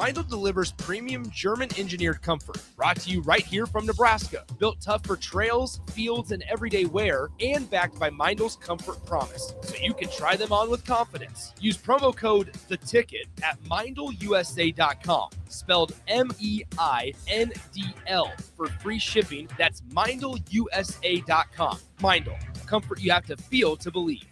Mindel delivers premium German-engineered comfort, brought to you right here from Nebraska. Built tough for trails, fields, and everyday wear, and backed by Mindel's Comfort Promise, so you can try them on with confidence. Use promo code THETICKET at MindelUSA.com, spelled MEINDL, for free shipping. That's MindelUSA.com. Mindel, comfort you have to feel to believe.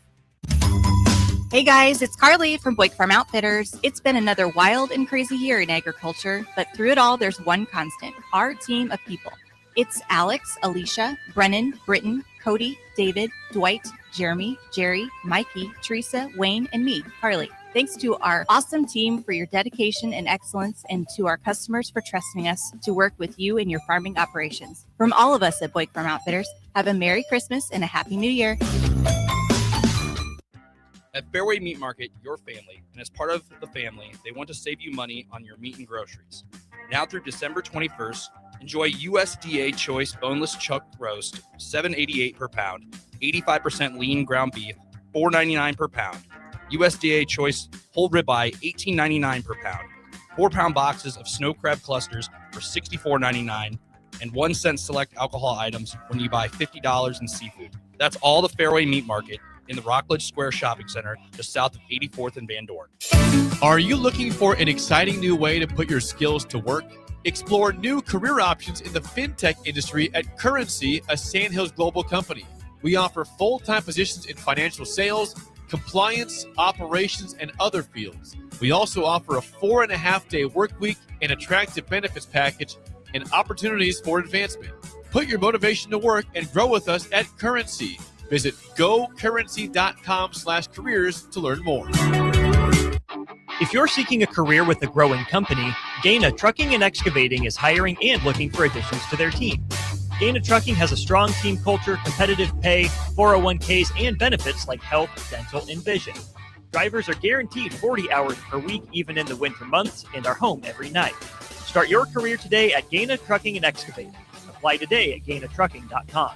Hey guys, it's Carly from Boyk Farm Outfitters. It's been another wild and crazy year in agriculture, but through it all, there's one constant, our team of people. It's Alex, Alicia, Brennan, Britton, Cody, David, Dwight, Jeremy, Jerry, Mikey, Teresa, Wayne, and me, Carly. Thanks to our awesome team for your dedication and excellence, and to our customers for trusting us to work with you in your farming operations. From all of us at Boyk Farm Outfitters, have a Merry Christmas and a Happy New Year. At Fairway Meat Market, your family, and as part of the family, they want to save you money on your meat and groceries. Now through December 21st, enjoy USDA Choice Boneless Chuck Roast, $7.88 per pound, 85% lean ground beef, $4.99 per pound. USDA Choice Whole Ribeye, $18.99 per pound. 4-pound boxes of snow crab clusters for $64.99, and 1 cent select alcohol items when you buy $50 in seafood. That's all the Fairway Meat Market in the Rockledge Square Shopping Center, just south of 84th and Van Dorn. Are you looking for an exciting new way to put your skills to work? Explore new career options in the fintech industry at Currency, a Sandhills global company. We offer full-time positions in financial sales, compliance, operations, and other fields. We also offer a 4.5-day work week, an attractive benefits package, and opportunities for advancement. Put your motivation to work and grow with us at Currency. Visit gocurrency.com/careers to learn more. If you're seeking a career with a growing company, Gaina Trucking and Excavating is hiring and looking for additions to their team. Gaina Trucking has a strong team culture, competitive pay, 401ks, and benefits like health, dental, and vision. Drivers are guaranteed 40 hours per week, even in the winter months, and are home every night. Start your career today at Gaina Trucking and Excavating. Apply today at GainaTrucking.com.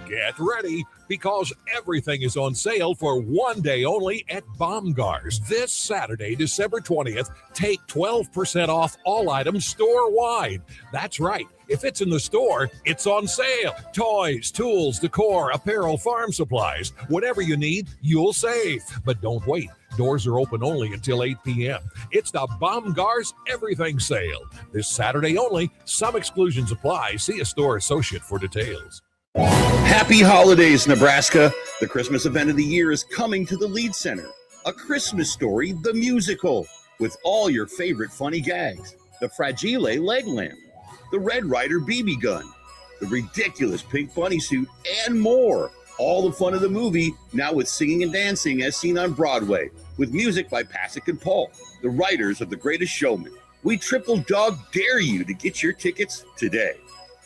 Get ready, because everything is on sale for one day only at Baumgars. This Saturday, December 20th, take 12% off all items store-wide. That's right. If it's in the store, it's on sale. Toys, tools, decor, apparel, farm supplies, whatever you need, you'll save. But don't wait. Doors are open only until 8 p.m. It's the Baumgars Everything Sale. This Saturday only. Some exclusions apply. See a store associate for details. Happy holidays, Nebraska. The Christmas event of the year is coming to the Lead Center. A Christmas Story, the musical, with all your favorite funny gags. The Fragile leg lamp, the Red Ryder BB gun, the ridiculous pink bunny suit, and more. All the fun of the movie, now with singing and dancing as seen on Broadway, with music by Pasek and Paul, the writers of The Greatest Showman. We triple dog dare you to get your tickets today.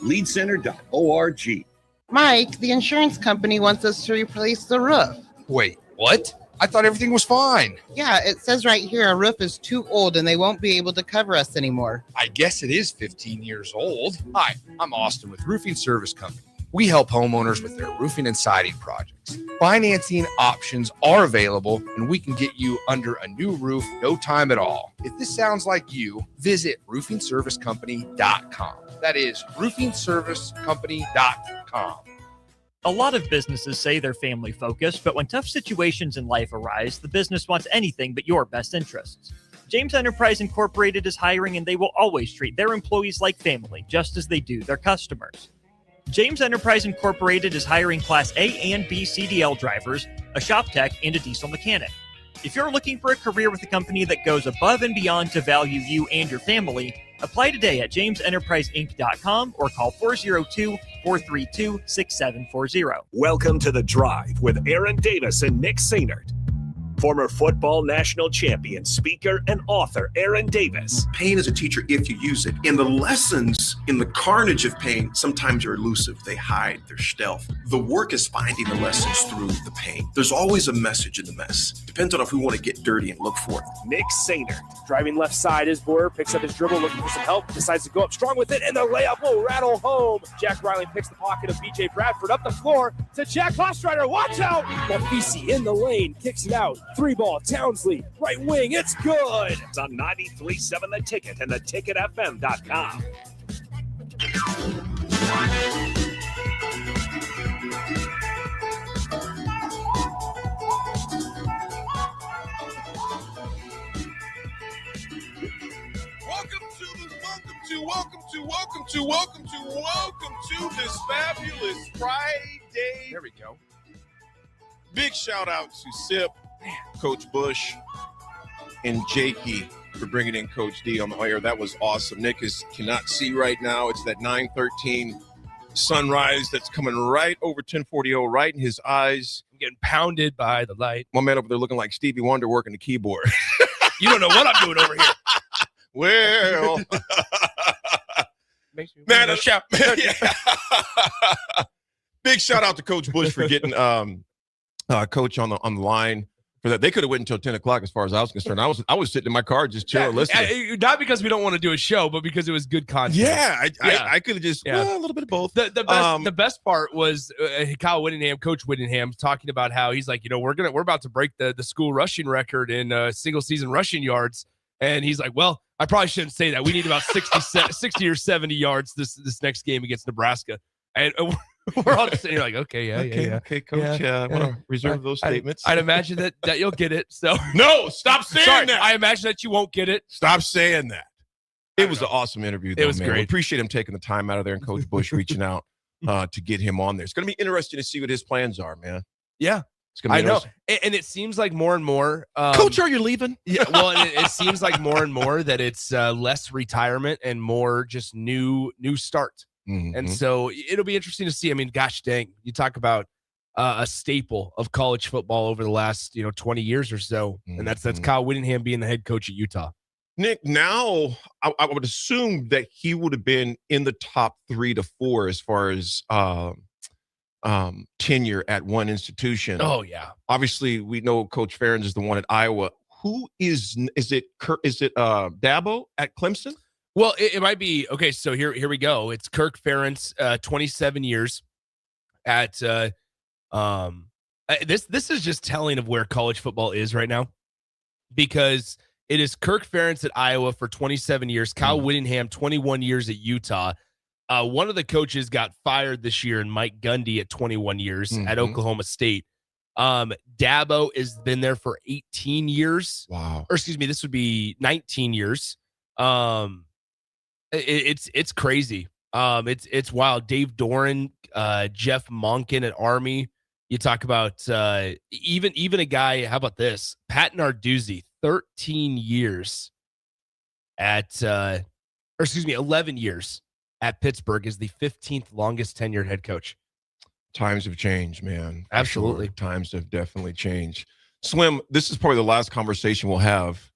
Leadcenter.org. Mike, the insurance company wants us to replace the roof. Wait, what? I thought everything was fine. Yeah, it says right here our roof is too old and they won't be able to cover us anymore. I guess it is 15 years old. Hi, I'm Austin with Roofing Service Company. We help homeowners with their roofing and siding projects. Financing options are available, and we can get you under a new roof no time at all. If this sounds like you, visit roofingservicecompany.com. That is roofingservicecompany.com. A lot of businesses say they're family focused, but when tough situations in life arise, the business wants anything but your best interests. James Enterprise Incorporated is hiring, and they will always treat their employees like family, just as they do their customers. James Enterprise Incorporated is hiring Class A and B CDL drivers, a shop tech, and a diesel mechanic. If you're looking for a career with a company that goes above and beyond to value you and your family, apply today at jamesenterpriseinc.com or call 402-432-6740. Welcome to The Drive with Aaron Davis and Nick Sainert. Former football national champion, speaker, and author Aaron Davis. Pain is a teacher if you use it. And the lessons in the carnage of pain sometimes are elusive. They hide, they're stealth. The work is finding the lessons through the pain. There's always a message in the mess. Depends on if we want to get dirty and look for it. Nick Sainert. Driving left side is Boyer, picks up his dribble, looking for some help, decides to go up strong with it, and the layup will rattle home. Jack Riley picks the pocket of BJ Bradford up the floor to Jack Hostreiter. Watch out! Mafisi in the lane, kicks it out. Three ball, Townsley, right wing, it's good. It's on 93.7 The Ticket and theticketfm.com. Welcome to this fabulous Friday. There we go. Big shout out to Sip, Coach Bush, and Jakey for bringing in Coach D on the air. That was awesome. Nick cannot see right now. It's that 9:13 sunrise that's coming right over 1040 right in his eyes. I'm getting pounded by the light. My man over there looking like Stevie Wonder working the keyboard. You don't know what I'm doing over here. Well, man, shout. Big shout out to Coach Bush for getting Coach on the line for that. They could have waited until 10 o'clock as far as I was concerned. I was sitting in my car just chilling, listening. Not because we don't want to do a show, but because it was good content. Yeah, I could have just a little bit of both. The best part was Kyle Whittingham, Coach Whittingham, talking about how he's like, we're about to break the school rushing record in single season rushing yards, and he's like, well, I probably shouldn't say that. We need about 60 or 70 yards this next game against Nebraska, and we're all just sitting here like, okay, Coach. I want to reserve those statements. I'd imagine that you'll get it. So no, stop saying that. I imagine that you won't get it. Stop saying that. It was an awesome interview. Though, it was man. great. We appreciate him taking the time out of there and Coach Bush reaching out to get him on there. It's going to be interesting to see what his plans are, man. Yeah. It's gonna be I know. And it seems like more and more. Coach, are you leaving? Yeah. Well, it seems like more and more that it's less retirement and more just new start. Mm-hmm. And so it'll be interesting to see. I mean, gosh dang, you talk about a staple of college football over the last 20 years or so, and that's Kyle Whittingham being the head coach at Utah. Nick, now I would assume that he would have been in the top 3 to 4 as far as tenure at one institution. Oh yeah, obviously we know Coach Ferentz is the one at Iowa. Who is it? Dabo at Clemson? Well, it might be. Okay, so here we go. It's Kirk Ferentz, 27 years at this is just telling of where college football is right now, because it is Kirk Ferentz at Iowa for 27 years, Kyle Whittingham 21 years at Utah. One of the coaches got fired this year, and Mike Gundy at 21 years at Oklahoma State. Dabo has been there for 18 years. Wow. Or excuse me, this would be 19 years. It's crazy. It's wild. Dave Doran, Jeff Monken at Army. You talk about even a guy. How about this? Pat Narduzzi, 13 years at 11 years at Pittsburgh, is the 15th longest tenured head coach. Times have changed, man. Absolutely. Sure. Times have definitely changed. Slim, this is probably the last conversation we'll have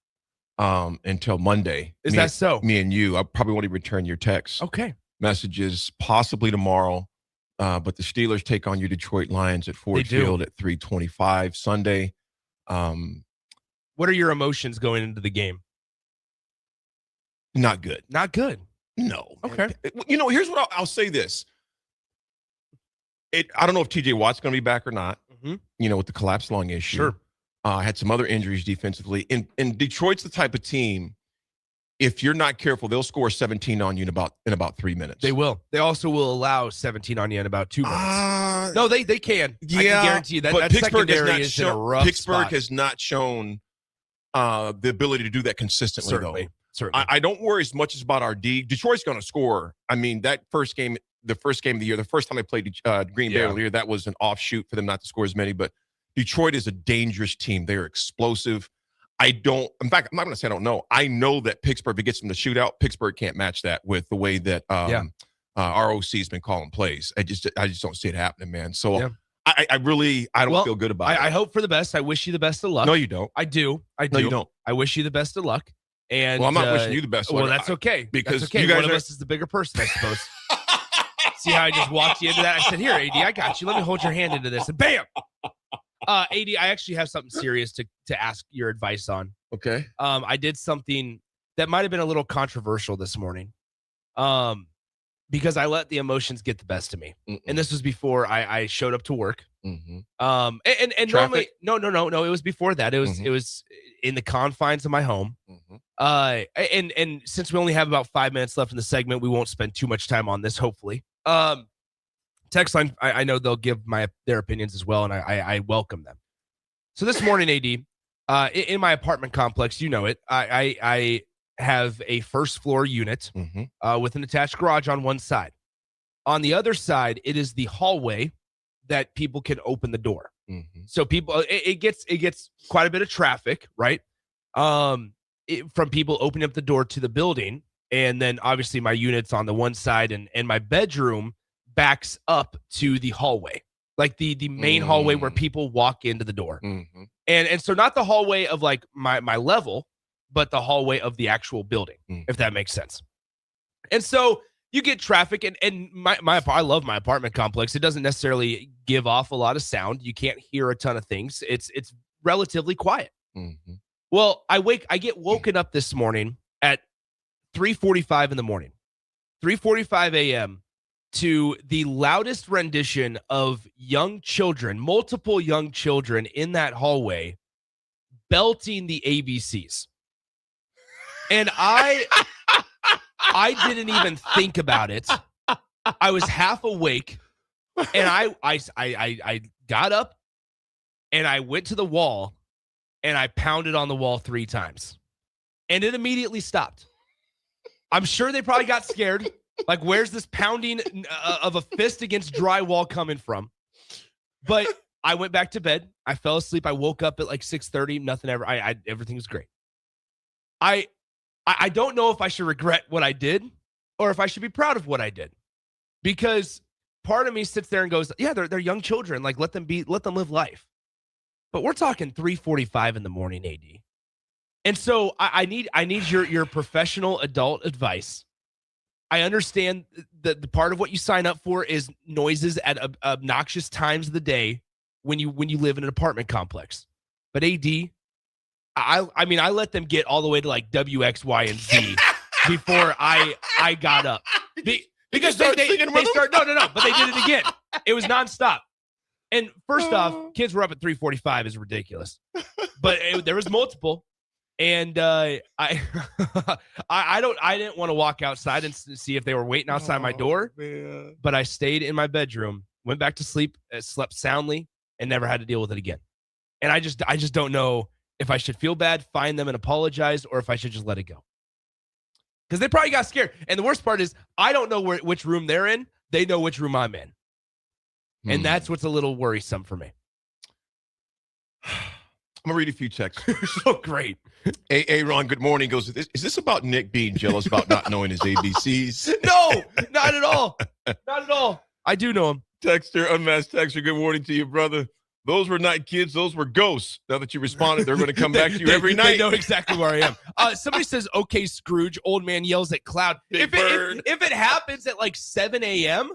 until Monday. Is that so? Me and you. I probably won't even return your texts. Okay. Messages possibly tomorrow. But the Steelers take on your Detroit Lions at Ford Field at 3:25 Sunday. What are your emotions going into the game? Not good. Not good. No. Okay. Here's what I'll say this. I don't know if TJ Watt's going to be back or not, with the collapsed lung issue. Sure. Had some other injuries defensively. And Detroit's the type of team, if you're not careful, they'll score 17 on you in about 3 minutes. They will. They also will allow 17 on you in about 2 minutes. No, they can. Yeah, I can guarantee you that. But that Pittsburgh secondary is in a rough spot. has not shown the ability to do that consistently, Certainly. I don't worry as much about our D. Detroit's going to score. I mean, the first game of the year, the first time they played Green Bay earlier, that was an offshoot for them not to score as many. But Detroit is a dangerous team. They're explosive. In fact, I'm not going to say I don't know. I know that Pittsburgh, if it gets them to shootout, Pittsburgh can't match that with the way that ROC has been calling plays. I just don't see it happening, man. So I don't feel good about it. I hope for the best. I wish you the best of luck. No, you don't. I do. No, you don't. I wish you the best of luck. And I'm not wishing you the best of luck. Well, that's okay. Because that's okay. you guys One of us is the bigger person, I suppose. See how I just walked you into that? I said, here, AD, I got you. Let me hold your hand into this. And bam! AD, I actually have something serious to ask your advice on. Okay. I did something that might have been a little controversial this morning. Because I let the emotions get the best of me. And this was before I showed up to work. And normally, no, it was before that. It was in the confines of my home. And since we only have about 5 minutes left in the segment, we won't spend too much time on this, hopefully. Text line, I know they'll give their opinions as well, and I welcome them. So this morning, AD, in my apartment complex, you know it, I have a first floor unit with an attached garage on one side. On the other side, it is the hallway that people can open the door. So people, it gets quite a bit of traffic, right? From people opening up the door to the building. And then obviously my unit's on the one side, and my bedroom backs up to the hallway, like the main hallway where people walk into the door. And so not the hallway of like my level, but the hallway of the actual building, if that makes sense. And so you get traffic, and I love my apartment complex. It doesn't necessarily give off a lot of sound. You can't hear a ton of things. It's relatively quiet. Well, I get woken up this morning at 3:45 in the morning, 3:45 a.m. to the loudest rendition of young children, multiple young children in that hallway, belting the ABCs. And I didn't even think about it. I was half awake, and I got up, and I went to the wall, and I pounded on the wall 3 times, and it immediately stopped. I'm sure they probably got scared. Like, where's this pounding of a fist against drywall coming from? But I went back to bed. I fell asleep. I woke up at like 6:30. Nothing ever. Everything was great. I don't know if I should regret what I did or if I should be proud of what I did, because part of me sits there and goes, yeah, they're young children. Like, let them live life. But we're talking 3:45 in the morning, AD. And so I need your professional adult advice. I understand that the part of what you sign up for is noises at obnoxious times of the day when you live in an apartment complex. But AD, I mean, I let them get all the way to like W, X, Y, and Z before I got up. Because they start, no, but they did it again. It was nonstop. And first off, kids were up at 3:45 is ridiculous. But there was multiple. And I didn't want to walk outside and see if they were waiting outside my door. Man. But I stayed in my bedroom, went back to sleep, slept soundly, and never had to deal with it again. And I just don't know if I should feel bad, find them and apologize, or if I should just let it go. Because they probably got scared. And the worst part is I don't know which room they're in. They know which room I'm in. And that's what's a little worrisome for me. I'm going to read a few texts. So great. Ron, good morning. Goes, is this about Nick being jealous about not knowing his ABCs? No, not at all. Not at all. I do know him. Texter, unmasked texter, good morning to you, brother. Those were not kids. Those were ghosts. Now that you responded, they're going to come back to you every night. They know exactly where I am. Somebody says, okay, Scrooge, old man yells at cloud. If it happens at like 7 a.m.,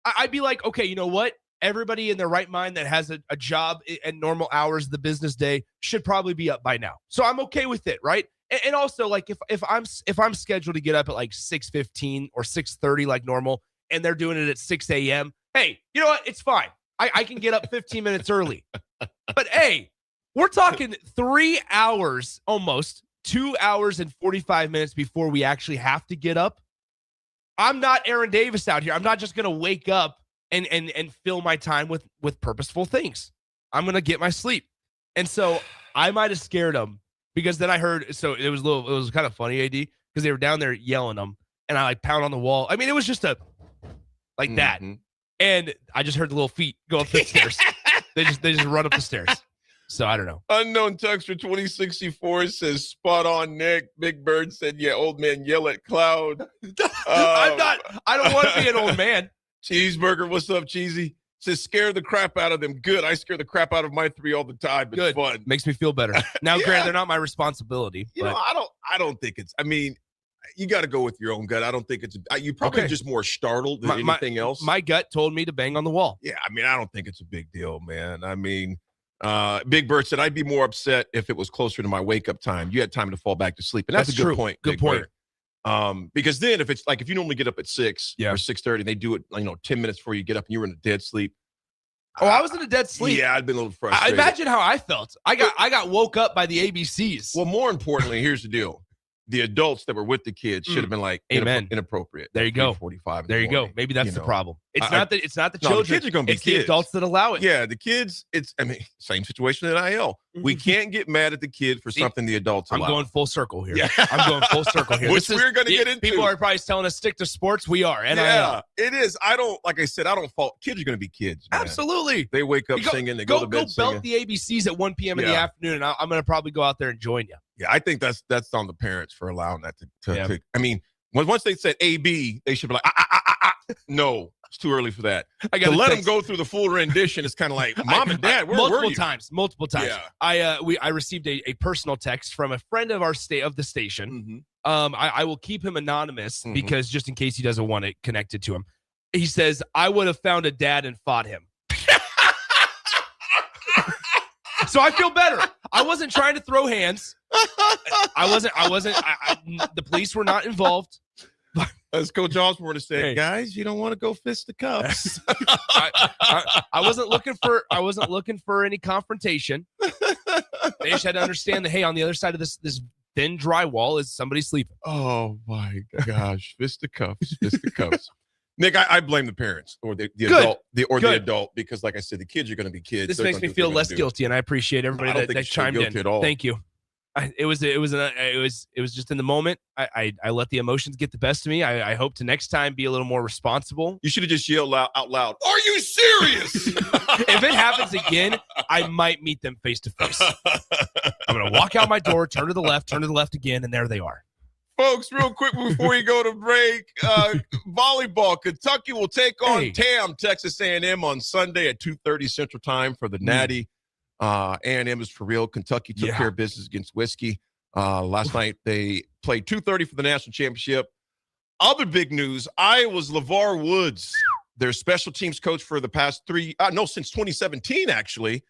I'd be like, okay, you know what? Everybody in their right mind that has a job at normal hours of the business day should probably be up by now. So I'm okay with it, right? And also, like, if I'm scheduled to get up at like 6:15 or 6:30 like normal, and they're doing it at 6 a.m., hey, you know what? It's fine. I can get up 15 minutes early. But hey, we're talking 3 hours, almost 2 hours and 45 minutes before we actually have to get up. I'm not Aaron Davis out here. I'm not just going to wake up and fill my time with purposeful things. I'm going to get my sleep. And so I might have scared them, because then I heard, so it was kind of funny, AD, because they were down there yelling them, and I like pound on the wall. I mean, it was just like that. And I just heard the little feet go up the stairs. They just run up the stairs. So I don't know. Unknown texter 2064 says, spot on, Nick. Big Bird said, yeah, old man yell at cloud. I don't want to be an old man. Cheeseburger, what's up, Cheesy? Says, scare the crap out of them. Good. I scare the crap out of my 3 all the time. It's good. Fun. Makes me feel better. Now, yeah. Granted, they're not my responsibility. You know, I don't think it's, I mean, you got to go with your own gut. I don't think it's, you probably just more startled than anything else. My gut told me to bang on the wall. Yeah. I mean, I don't think it's a big deal, man. I mean, Big Bird said, I'd be more upset if it was closer to my wake up time. You had time to fall back to sleep. And that's a good point. Good point. Because then if it's like, if you normally get up at 6 or 6:30, they do it, 10 minutes before you get up and you're in a dead sleep. Oh, I was in a dead sleep. Yeah, I'd been a little frustrated. Imagine how I felt. I got woke up by the ABCs. Well, more importantly, here's the deal. The adults that were with the kids should have been like Amen. Inappropriate. There you go. 45. There you go. Maybe that's the problem. It's not the No, children. the kids are going to be it's kids. the adults that allow it. Yeah, the kids. Same situation at IL. We can't get mad at the kid for something the adults allow. I'm going full circle here. Yeah. I'm going full circle here. Which we're going to get into. People are probably telling us stick to sports. We are. NIL. Yeah, it is. Like I said, I don't fault. Kids are going to be kids. Man. Absolutely. They wake up singing. They go to bed singing. Belt the ABCs at 1 p.m. in the afternoon, and I'm going to probably go out there and join you. Yeah, I think that's on the parents for allowing that to I mean, once they said AB, they should be like, no, it's too early for that. To let them go through the full rendition, it's kind of like, Mom and Dad, where were you? Multiple times. Yeah. I received a personal text from a friend of the station. I will keep him anonymous because just in case he doesn't want it connected to him. He says, I would have found a dad and fought him. So I feel better. I wasn't trying to throw hands. The police were not involved. As Coach Osborne said, guys, you don't want to go fist the cups. I wasn't looking for any confrontation. They just had to understand that, hey, on the other side of this thin drywall is somebody sleeping. Oh my gosh, fist the cups. Nick, I blame the parents or the adult, the adult, because like I said, the kids are going to be kids. This makes me feel less guilty, and I appreciate everybody that chimed in. At all. Thank you. It was just in the moment. I let the emotions get the best of me. I hope to next time be a little more responsible. You should have just yelled out loud. Are you serious? If it happens again, I might meet them face to face. I'm gonna walk out my door, turn to the left again, and there they are. Folks, real quick before you go to break, volleyball. Kentucky will take on TAM, Texas A&M, on Sunday at 2:30 Central Time for the Natty. A&M is for real. Kentucky took care of business against Whiskey. Last night they played 2:30 for the national championship. Other big news, Iowa's LeVar Woods, their special teams coach for the past since 2017 actually,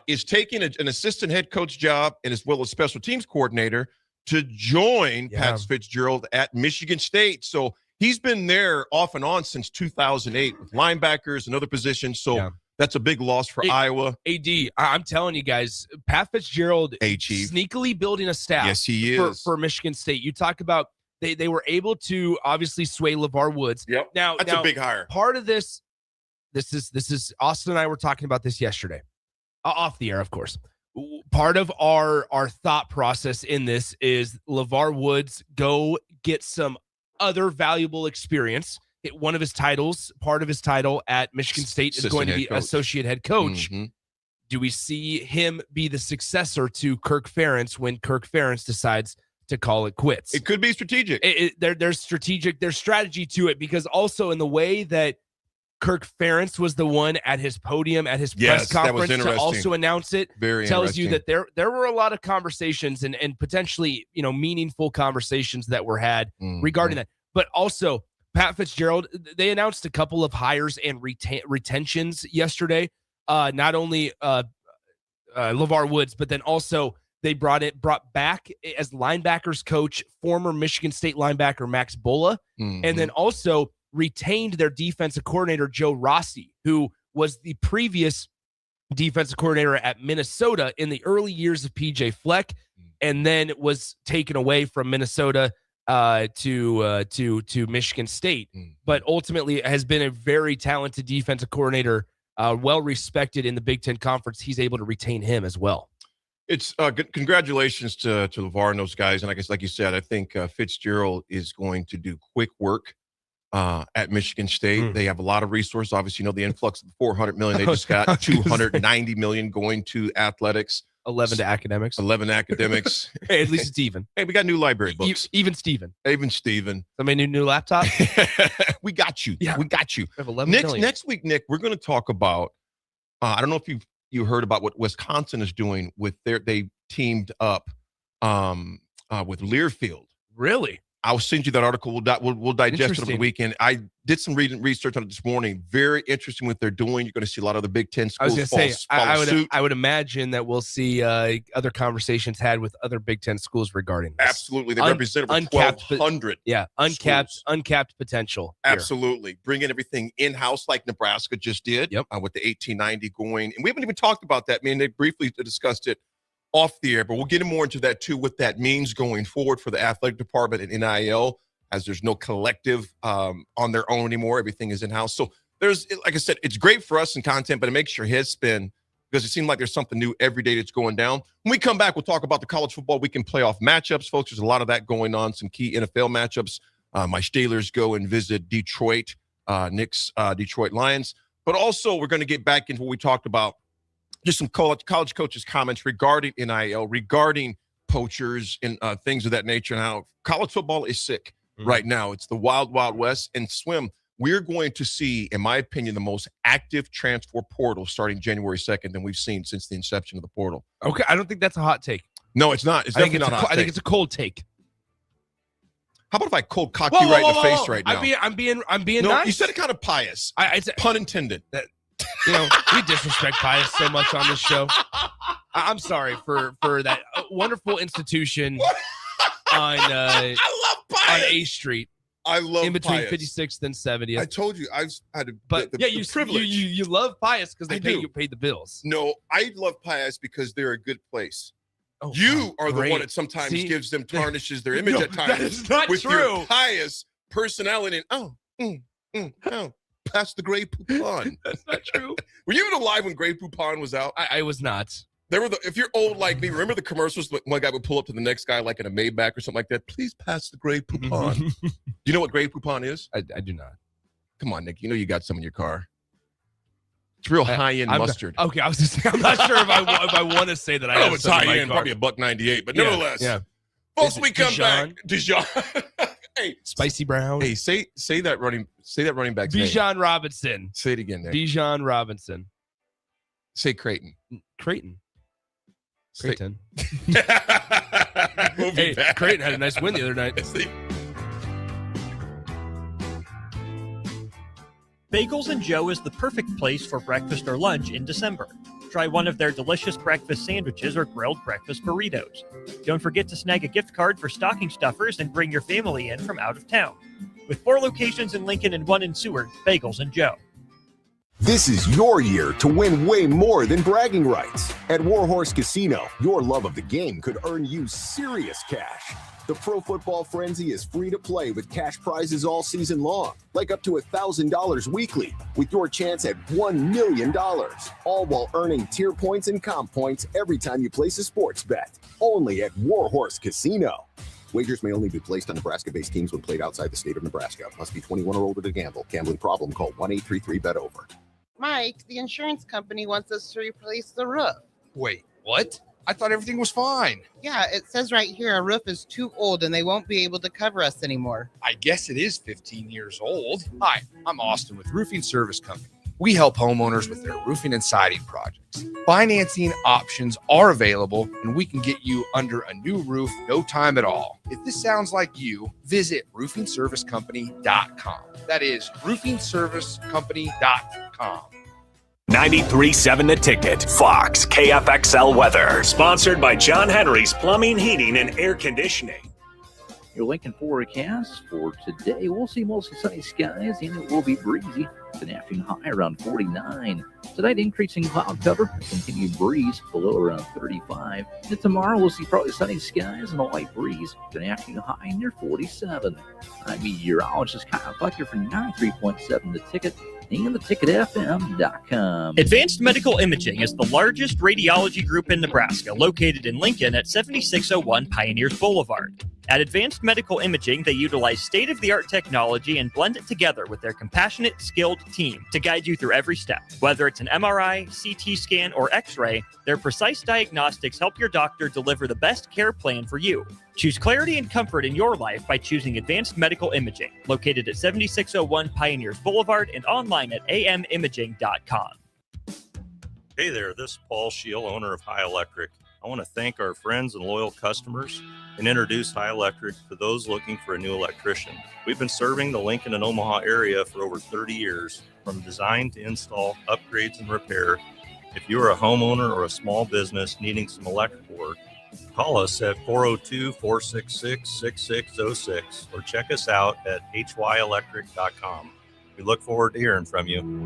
is taking an assistant head coach job and as well as special teams coordinator to join Pat Fitzgerald at Michigan State. So he's been there off and on since 2008 with linebackers and other positions. So that's a big loss for Iowa. I'm telling you guys, Pat Fitzgerald Chief. Sneakily building a staff. Yes, he is. For Michigan State. You talk about they were able to obviously sway LeVar Woods. Yep. That's a big hire. Part of this is Austin and I were talking about this yesterday. Off the air, of course. Part of our thought process in this is LeVar Woods go get some other valuable experience. One of his titles, part of his title at Michigan State is going to be associate head coach. Do we see him be the successor to Kirk Ferentz when Kirk Ferentz decides to call it quits? It could be strategic. There's strategy to it, because also in the way that Kirk Ferentz was the one at his podium at his press conference to also announce it. Tells you that there were a lot of conversations and potentially meaningful conversations that were had regarding that. But also Pat Fitzgerald, they announced a couple of hires and retentions yesterday. Not only LeVar Woods, but then also they brought back as linebackers coach former Michigan State linebacker Max Bola, and then also retained their defensive coordinator, Joe Rossi, who was the previous defensive coordinator at Minnesota in the early years of PJ Fleck, and then was taken away from Minnesota to Michigan State, but ultimately has been a very talented defensive coordinator, well respected in the Big Ten Conference. He's able to retain him as well. It's congratulations to LeVar and those guys. And I guess, like you said, I think Fitzgerald is going to do quick work at Michigan State. They have a lot of resources. Obviously, the influx of $400 million they just got, $290 million going to athletics, 11 to academics. 11 academics. Hey, at least it's even. Hey, we got new library books. Even Steven. Somebody new laptop. We got you. Yeah, we got you. We have 11 million. Next week, Nick, we're going to talk about. I don't know if you heard about what Wisconsin is doing with they teamed up with Learfield. Really? I'll send you that article. We'll digest it over the Interesting. weekend. I did some research on it this morning. Very interesting what they're doing. You're going to see a lot of the Big Ten I was schools going to say, follow suit. I would imagine that we'll see other conversations had with other Big Ten schools regarding this. Absolutely. They represent over uncapped, 1,200. Uncapped potential. here. Absolutely. Bringing everything in-house like Nebraska just did with the 1890 going. And we haven't even talked about that. They briefly discussed it off the air, but we'll get more into that too, what that means going forward for the athletic department and NIL, as there's no collective on their own anymore. Everything is in-house. So there's, like I said, it's great for us in content, but it makes your head spin because it seems like there's something new every day that's going down. When we come back, we'll talk about the college football weekend playoff matchups, folks. There's a lot of that going on, some key NFL matchups. My Steelers go and visit Detroit, Nick's Detroit Lions. But also, we're going to get back into what we talked about, just some college coaches' comments regarding NIL, regarding poachers and things of that nature, and how college football is sick right now. It's the wild, wild west. And swim, we're going to see, in my opinion, the most active transfer portal starting January 2nd than we've seen since the inception of the portal. Okay, I don't think that's a hot take. No, it's not. It's definitely not a hot take. I think it's a cold take. How about if I cold cock you right in the face right now? I'm being no, nice. You said it kind of pious. It's pun intended. We disrespect Pius so much on this show. I'm sorry for that wonderful institution on I love Pius. on A Street. I love in between Pius. 56th and 70th. I told you I've had you privilege. You love Pius because they paid the bills. No, I love Pius because they're a good place. Oh, you are great. the one that sometimes gives them tarnishes their image No, at times. that is not with true. Your pious personality. And, pass the Grey Poupon. That's not true. Were you even alive when Grey Poupon was out? I was not. There were if you're old like me, remember the commercials? One guy would pull up to the next guy like in a Maybach or something like that. Please pass the Grey Poupon. Do you know what Grey Poupon is? I do not. Come on, Nick. You know you got some in your car. It's real high-end mustard. Okay, I was just saying, I'm not sure if I want to say that I know have it's some in my high-end, car. probably $1.98, but Yeah, nevertheless. yeah. Folks, Is it we come Dijon? back. Dijon. Hey, Spicy Brown. Hey, say that running back's name. Bijan Robinson. Say it again, Nick. Bijan Robinson. Say Creighton. Creighton. Say- Creighton. We'll be Hey, back. Creighton had a nice win the other night. Bagels and Joe is the perfect place for breakfast or lunch in December. Try one of their delicious breakfast sandwiches or grilled breakfast burritos. Don't forget to snag a gift card for stocking stuffers and bring your family in from out of town. With 4 locations in Lincoln and 1 in Seward, Bagels and Joe. This is your year to win way more than bragging rights. At Warhorse Casino, your love of the game could earn you serious cash. The Pro Football Frenzy is free to play with cash prizes all season long, like up to $1,000 weekly, with your chance at $1 million, all while earning tier points and comp points every time you place a sports bet. Only at Warhorse Casino. Wagers may only be placed on Nebraska-based teams when played outside the state of Nebraska. Must be 21 or older to gamble. Gambling problem? Call 1-833-BET-OVER. Mike, the insurance company wants us to replace the roof. Wait, what? I thought everything was fine. Yeah, it says right here our roof is too old and they won't be able to cover us anymore. I guess it is 15 years old. Hi, I'm Austin with Roofing Service Company. We help homeowners with their roofing and siding projects. Financing options are available, and we can get you under a new roof no time at all. If this sounds like you, visit roofingservicecompany.com. That is roofingservicecompany.com. 93.7 The Ticket, Fox, KFXL weather. Sponsored by John Henry's Plumbing, Heating, and Air Conditioning. Your Lincoln forecast for today, we'll see mostly sunny skies and it will be breezy. It's an afternoon high around 49. Tonight, increasing cloud cover, continued breeze below around 35. And tomorrow, we'll see partly sunny skies and a light breeze. It's an afternoon high near 47. I'm meteorologist Kyle Bucker for 93.7 The Ticket and theticketfm.com. Advanced Medical Imaging is the largest radiology group in Nebraska, located in Lincoln at 7601 Pioneers Boulevard. At Advanced Medical Imaging, they utilize state-of-the-art technology and blend it together with their compassionate, skilled team to guide you through every step. Whether it's an MRI, CT scan, or X-ray, their precise diagnostics help your doctor deliver the best care plan for you. Choose clarity and comfort in your life by choosing Advanced Medical Imaging, located at 7601 Pioneers Boulevard and online at amimaging.com. Hey there, this is Paul Scheel, owner of High Electric. I want to thank our friends and loyal customers and introduce High Electric to those looking for a new electrician. We've been serving the Lincoln and Omaha area for over 30 years, from design to install, upgrades, and repair. If you are a homeowner or a small business needing some electrical work, call us at 402-466-6606 or check us out at hyelectric.com. We look forward to hearing from you.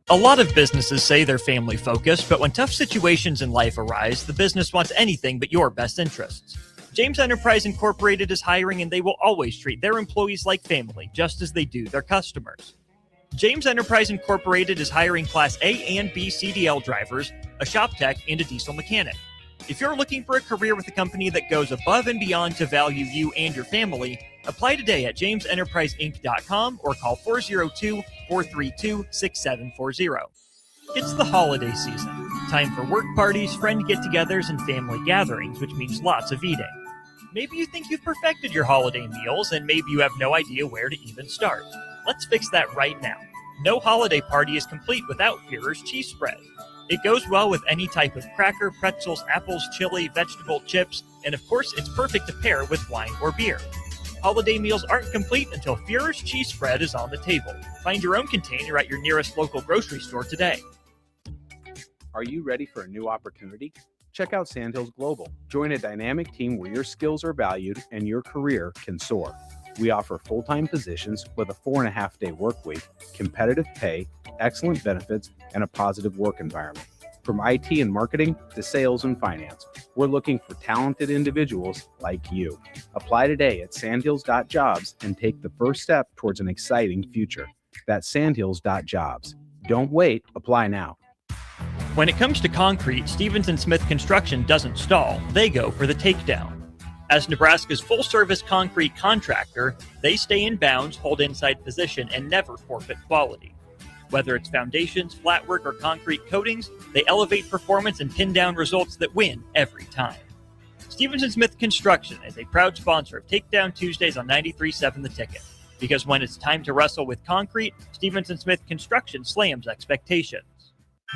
A lot of businesses say they're family focused, but when tough situations in life arise, the business wants anything but your best interests. James Enterprise Incorporated is hiring, and they will always treat their employees like family, just as they do their customers. James Enterprise Incorporated is hiring Class A and B CDL drivers, a shop tech, and a diesel mechanic. If you're looking for a career with a company that goes above and beyond to value you and your family, apply today at jamesenterpriseinc.com or call 402-432-6740. It's the holiday season. Time for work parties, friend get-togethers, and family gatherings, which means lots of eating. Maybe you think you've perfected your holiday meals, and maybe you have no idea where to even start. Let's fix that right now. No holiday party is complete without Führer's cheese spread. It goes well with any type of cracker, pretzels, apples, chili, vegetable, chips, and of course, it's perfect to pair with wine or beer. Holiday meals aren't complete until Führer's cheese spread is on the table. Find your own container at your nearest local grocery store today. Are you ready for a new opportunity? Check out Sandhills Global. Join a dynamic team where your skills are valued and your career can soar. We offer full-time positions with a 4.5-day work week, competitive pay, excellent benefits, and a positive work environment. From IT and marketing to sales and finance, we're looking for talented individuals like you. Apply today at sandhills.jobs and take the first step towards an exciting future. That's sandhills.jobs. Don't wait, apply now. When it comes to concrete, Stevens & Smith Construction doesn't stall. They go for the takedown. As Nebraska's full-service concrete contractor, they stay in bounds, hold inside position, and never forfeit quality. Whether it's foundations, flatwork, or concrete coatings, they elevate performance and pin down results that win every time. Stevens & Smith Construction is a proud sponsor of Takedown Tuesdays on 93.7 The Ticket. Because when it's time to wrestle with concrete, Stevens & Smith Construction slams expectations.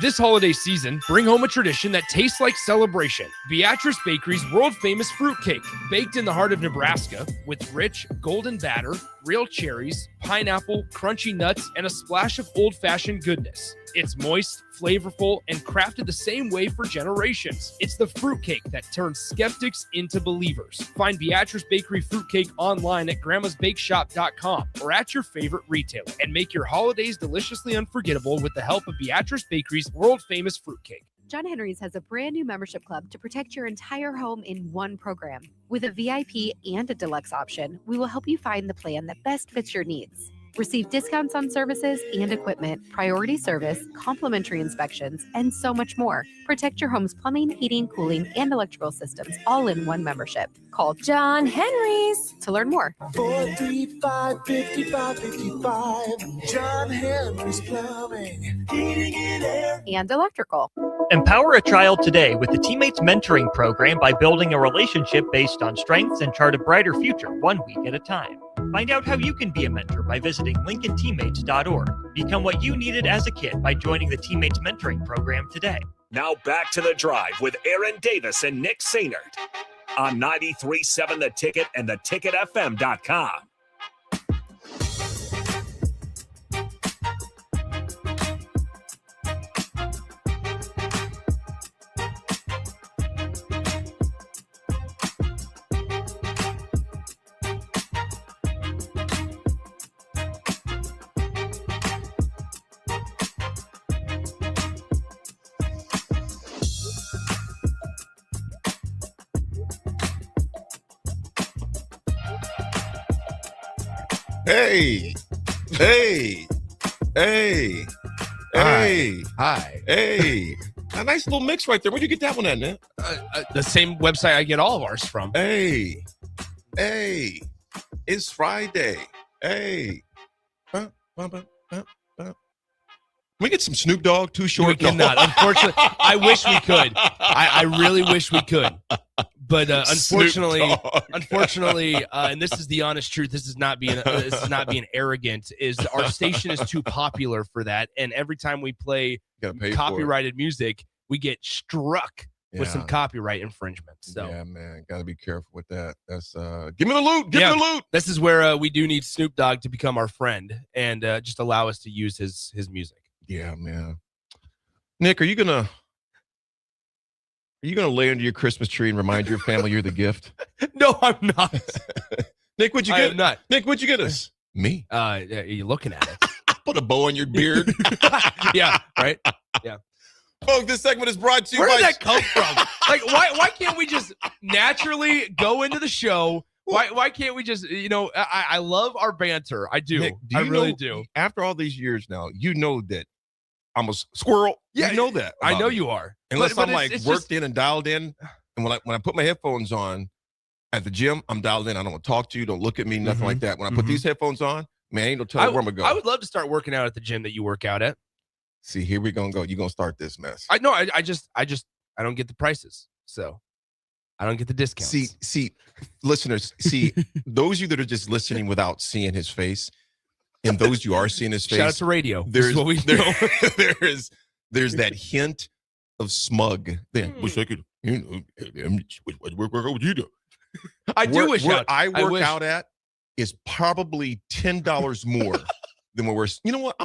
This holiday season, bring home a tradition that tastes like celebration. Beatrice Bakery's world-famous fruitcake, baked in the heart of Nebraska with rich, golden batter, real cherries, pineapple, crunchy nuts, and a splash of old-fashioned goodness. It's moist, flavorful, and crafted the same way for generations. It's the fruitcake that turns skeptics into believers. Find Beatrice Bakery fruitcake online at grandmasbakeshop.com or at your favorite retailer, and make your holidays deliciously unforgettable with the help of Beatrice Bakery's world-famous fruitcake. John Henry's has a brand new membership club to protect your entire home in one program. With a VIP and a deluxe option, we will help you find the plan that best fits your needs. Receive discounts on services and equipment, priority service, complimentary inspections, and so much more. Protect your home's plumbing, heating, cooling, and electrical systems all in one membership. Call John Henry's to learn more. 435-5555. John Henry's Plumbing, Heating and Air, and Electrical. Empower a child today with the Teammates Mentoring Program by building a relationship based on strengths and chart a brighter future 1 week at a time. Find out how you can be a mentor by visiting LincolnTeammates.org. Become what you needed as a kid by joining the Teammates Mentoring Program today. Now back to The Drive with Aaron Davis and Nick Sainert on 93.7 The Ticket and theticketfm.com. Hey, hey, hey, hey, Hi. hey. A nice little mix right there. Where'd you get that one at, man? The same website I get all of ours from. Hey, it's Friday. Hey. Can we get some Snoop Dogg? Too short? We cannot. Unfortunately, I wish we could. I really wish we could. But unfortunately, and this is the honest truth. This is not being arrogant. Is our station is too popular for that, and every time we play copyrighted music, we get struck with some copyright infringements. So yeah, man, got to be careful with that. That's give me the loot. Give me the loot. This is where we do need Snoop Dogg to become our friend and just allow us to use his music. Yeah, man. Nick, are you gonna lay under your Christmas tree and remind your family you're the gift? No, I'm not. Nick, what'd you I get? am not. Nick, what'd you get us? Me. Are you looking at it? Put a bow on your beard. Yeah, right. Yeah. Folks, this segment is brought to you Where by. did that come from? Like, why can't we just naturally go into the show? Why can't we just, I love our banter. I do. Nick, I really do. After all these years now, you know that I'm a squirrel. Yeah, you know that. I about know me. you are. Unless But I'm it's worked just- in and dialed in. And when I put my headphones on at the gym, I'm dialed in. I don't want to talk to you. Don't look at me. Nothing like that. When I put these headphones on, man, ain't no telling where I'm going to go. I would love to start working out at the gym that you work out at. See, here we gonna go. You're going to start this mess. I know. I don't get the prices. So I don't get the discounts. See, listeners, those of you that are just listening without seeing his face, and those you are seeing his face. Shout out to radio. This is what we do. There's that hint of smug. Wish I could, what would you do? I do wish where out. I work wish. out at is probably $10 more than what we're. You know what?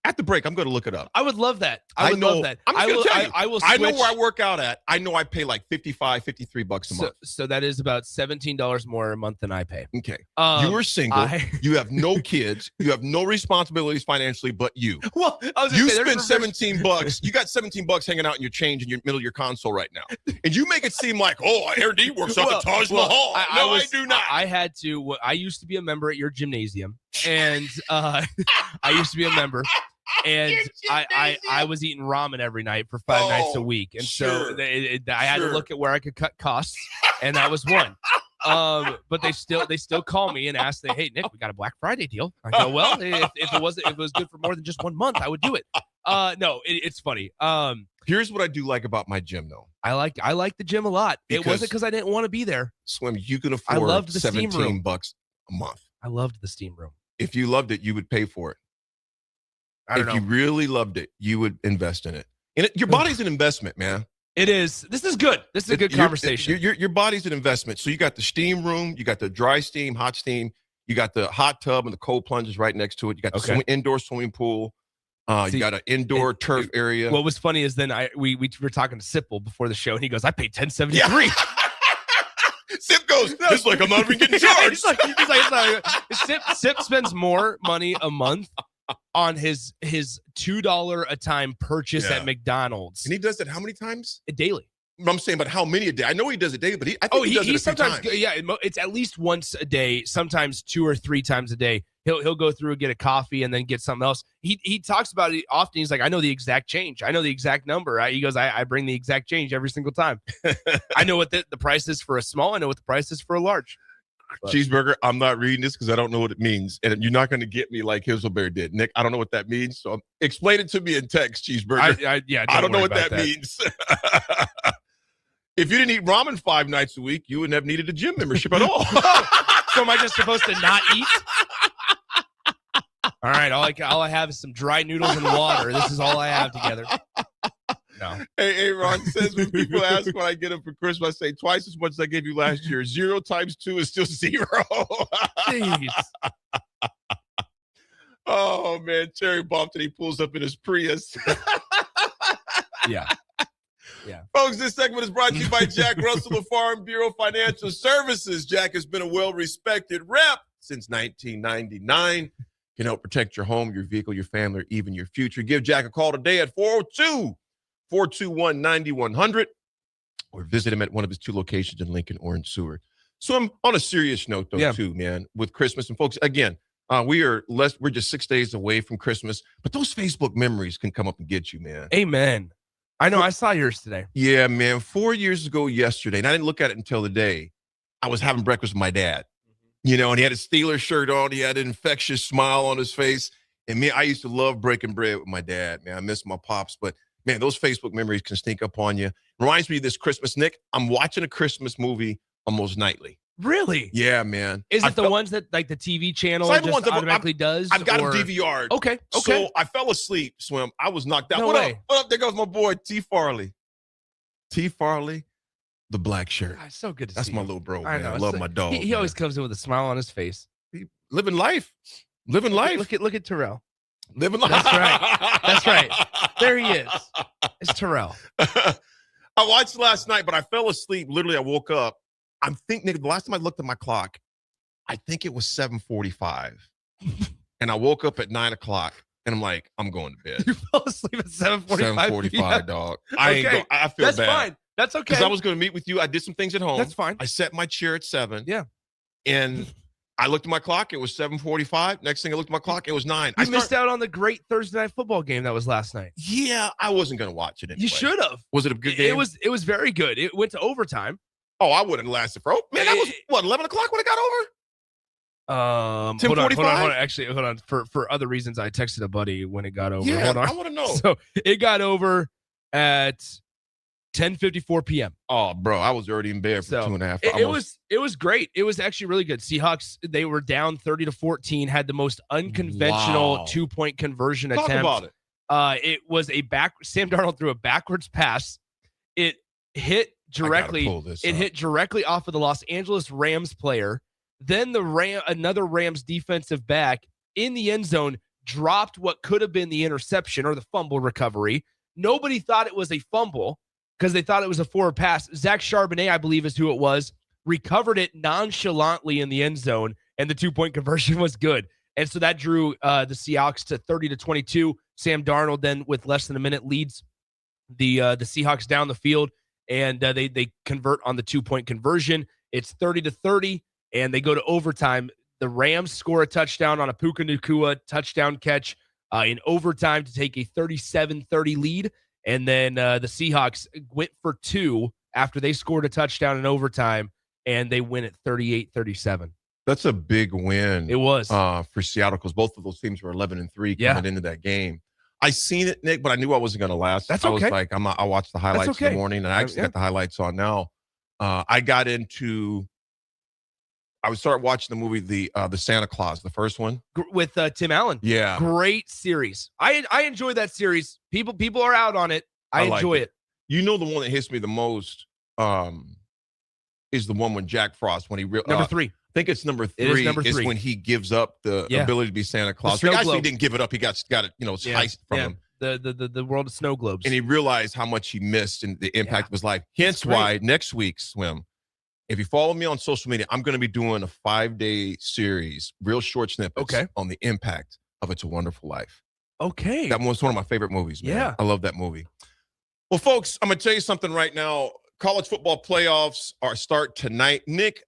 At the break, I'm going to look it up. I would love that. I would know, love that. I'm just going to tell you. I will. I know switch- where I work out at. I know I pay like $53 a month. So that is about $17 more a month than I pay. Okay. You are single. You have no kids. You have no responsibilities financially, but you. Well, I was You gonna say, spend there's $17. You got $17 hanging out in your change in your middle of your console right now, and you make it seem like, oh, RD works out at Taj Mahal. I do not. I had to. I used to be a member at your gymnasium, and I used to be a member. And I was eating ramen every night for 5 nights a week, and so I had to look at where I could cut costs, and that was one. But they still call me and ask, hey Nick, we got a Black Friday deal. I go, well, if it was good for more than just 1 month, I would do it. No, it's funny. Here's what I do like about my gym, though. I like the gym a lot. It wasn't because I didn't want to be there. Swim, you can afford. I loved the steam room. $17 a month. I loved the steam room. If you loved it, you would pay for it. If you really loved it, you would invest in it. And your body's an investment, man. It is. This is good. This is a good conversation. Your body's an investment. So you got the steam room, you got the dry steam, hot steam, you got the hot tub and the cold plunges right next to it. You got the indoor swimming pool. You got an indoor turf area. What was funny is then we were talking to Sipple before the show, and he goes, "I paid $10.73." Sip goes, it's like I'm not even getting charged. He's like, Sip spends more money a month on his $2 a time purchase at McDonald's, and he does that how many times? Daily. I'm saying, but how many a day? I know he does it daily, but I think he does it a few sometimes times. it's at least once a day, sometimes 2 or 3 times a day. He'll go through and get a coffee and then get something else. He talks about it often. He's like, I know the exact change. I know the exact number. He goes, I bring the exact change every single time. I know what the price is for a small. I know what the price is for a large. But Cheeseburger, I'm not reading this because I don't know what it means. And you're not going to get me like Hazelberry did. Nick, I don't know what that means. So explain it to me in text, Cheeseburger. I don't know what that means. If you didn't eat ramen 5 nights a week, you wouldn't have needed a gym membership at all. So am I just supposed to not eat? All right, all I have is some dry noodles and water. This is all I have together. No. Hey, Ron says when people ask what I get them for Christmas, I say twice as much as I gave you last year. 0 times 2 is still 0. Jeez. Oh man, Terry Bumpton, he pulls up in his Prius. Yeah. Folks, this segment is brought to you by Jack Russell of Farm Bureau Financial Services. Jack has been a well-respected rep since 1999. Can help protect your home, your vehicle, your family, or even your future. Give Jack a call today at 402-421-9100 or visit him at one of his 2 locations in Lincoln or in Seward. So I'm on a serious note, though, too, man, with Christmas. And folks, again, we're just 6 days away from Christmas, but those Facebook memories can come up and get you, man. Amen. I know. I saw yours today. Yeah, man. 4 years ago yesterday, and I didn't look at it until the day, I was having breakfast with my dad. You know, and he had a Steelers shirt on. He had an infectious smile on his face. And I used to love breaking bread with my dad, man. I miss my pops. But, man, those Facebook memories can sneak up on you. Reminds me of this Christmas, Nick. I'm watching a Christmas movie almost nightly. Really? Yeah, man. Is it the ones that, like, the TV channel So I have just the ones that automatically does? I've got or- them DVR'd. Okay. So I fell asleep, Swim. I was knocked out. No What way. up? What up? There goes my boy, T. Farley. T. Farley, the black shirt. God, it's so good to That's see my you. little bro, I man. know. I love my dog. He always comes in with a smile on his face. Living life. Living life. Look at Terrell. Living life. That's right. That's right. There he is. It's Terrell. I watched last night, but I fell asleep. Literally, I woke up. I'm thinking, the last time I looked at my clock, I think it was 7:45. And I woke up at 9 o'clock, and I'm like, I'm going to bed. You fell asleep at 7:45. 7:45, dog. I ain't Okay. I feel That's bad. fine. That's okay. Because I was going to meet with you. I did some things at home. That's fine. I set my chair at 7. Yeah. And I looked at my clock. It was 7:45. Next thing I looked at my clock, it was 9. You missed out on the great Thursday night football game that was last night. Yeah, I wasn't going to watch it anyway. You should have. Was it a good game? It was very good. It went to overtime. Oh, I wouldn't have lasted, bro. Man, that was, what, 11 o'clock when it got over? Hold on. 10:45? Actually, hold on. For other reasons, I texted a buddy when it got over. Yeah, hold on. I want to know. So it got over at 10:54 p.m. Oh, bro, I was already in bed for 2.5 hours. It was great. It was actually really good. Seahawks, they were down 30-14, had the most unconventional Wow. 2-point conversion Talk attempt. about it. It was Sam Darnold threw a backwards pass. It hit directly. pull this It up. hit directly off of the Los Angeles Rams player. Then another Rams defensive back in the end zone dropped what could have been the interception or the fumble recovery. Nobody thought it was a fumble because they thought it was a forward pass. Zach Charbonnet, I believe, is who it was, recovered it nonchalantly in the end zone, and the 2-point conversion was good. And so that drew the Seahawks to 30-22. Sam Darnold then, with less than a minute, leads the Seahawks down the field, and they convert on the 2-point conversion. It's 30-30, and they go to overtime. The Rams score a touchdown on a Puka Nacua touchdown catch in overtime to take a 37-30 lead. And then the Seahawks went for 2 after they scored a touchdown in overtime, and they win at 38-37. That's a big win. It was. For Seattle, because both of those teams were 11-3 coming into that game. I seen it, Nick, but I knew I wasn't going to last. That's I okay. was like, I watched the highlights in okay. the morning, and I actually got the highlights on now. I got into. I would start watching the movie, the Santa Claus, the first one With Tim Allen. Yeah. Great series. I enjoy that series. People are out on it. I like enjoy it. You know, the one that hits me the most is the one when Jack Frost, when he Number 3. I think it's number 3. It is number 3. when he gives up the Yeah. ability to be Santa Claus. The He snow actually globe. didn't give it up. He got it, it's heist from him. The world of snow globes. And he realized how much he missed and the impact of his life. Hence great. why next week's swim, if you follow me on social media, I'm going to be doing a 5-day series, real short snippets on the impact of It's a Wonderful Life. Okay. That was one of my favorite movies, man. Yeah. I love that movie. Well, folks, I'm going to tell you something right now. College football playoffs start tonight. Nick,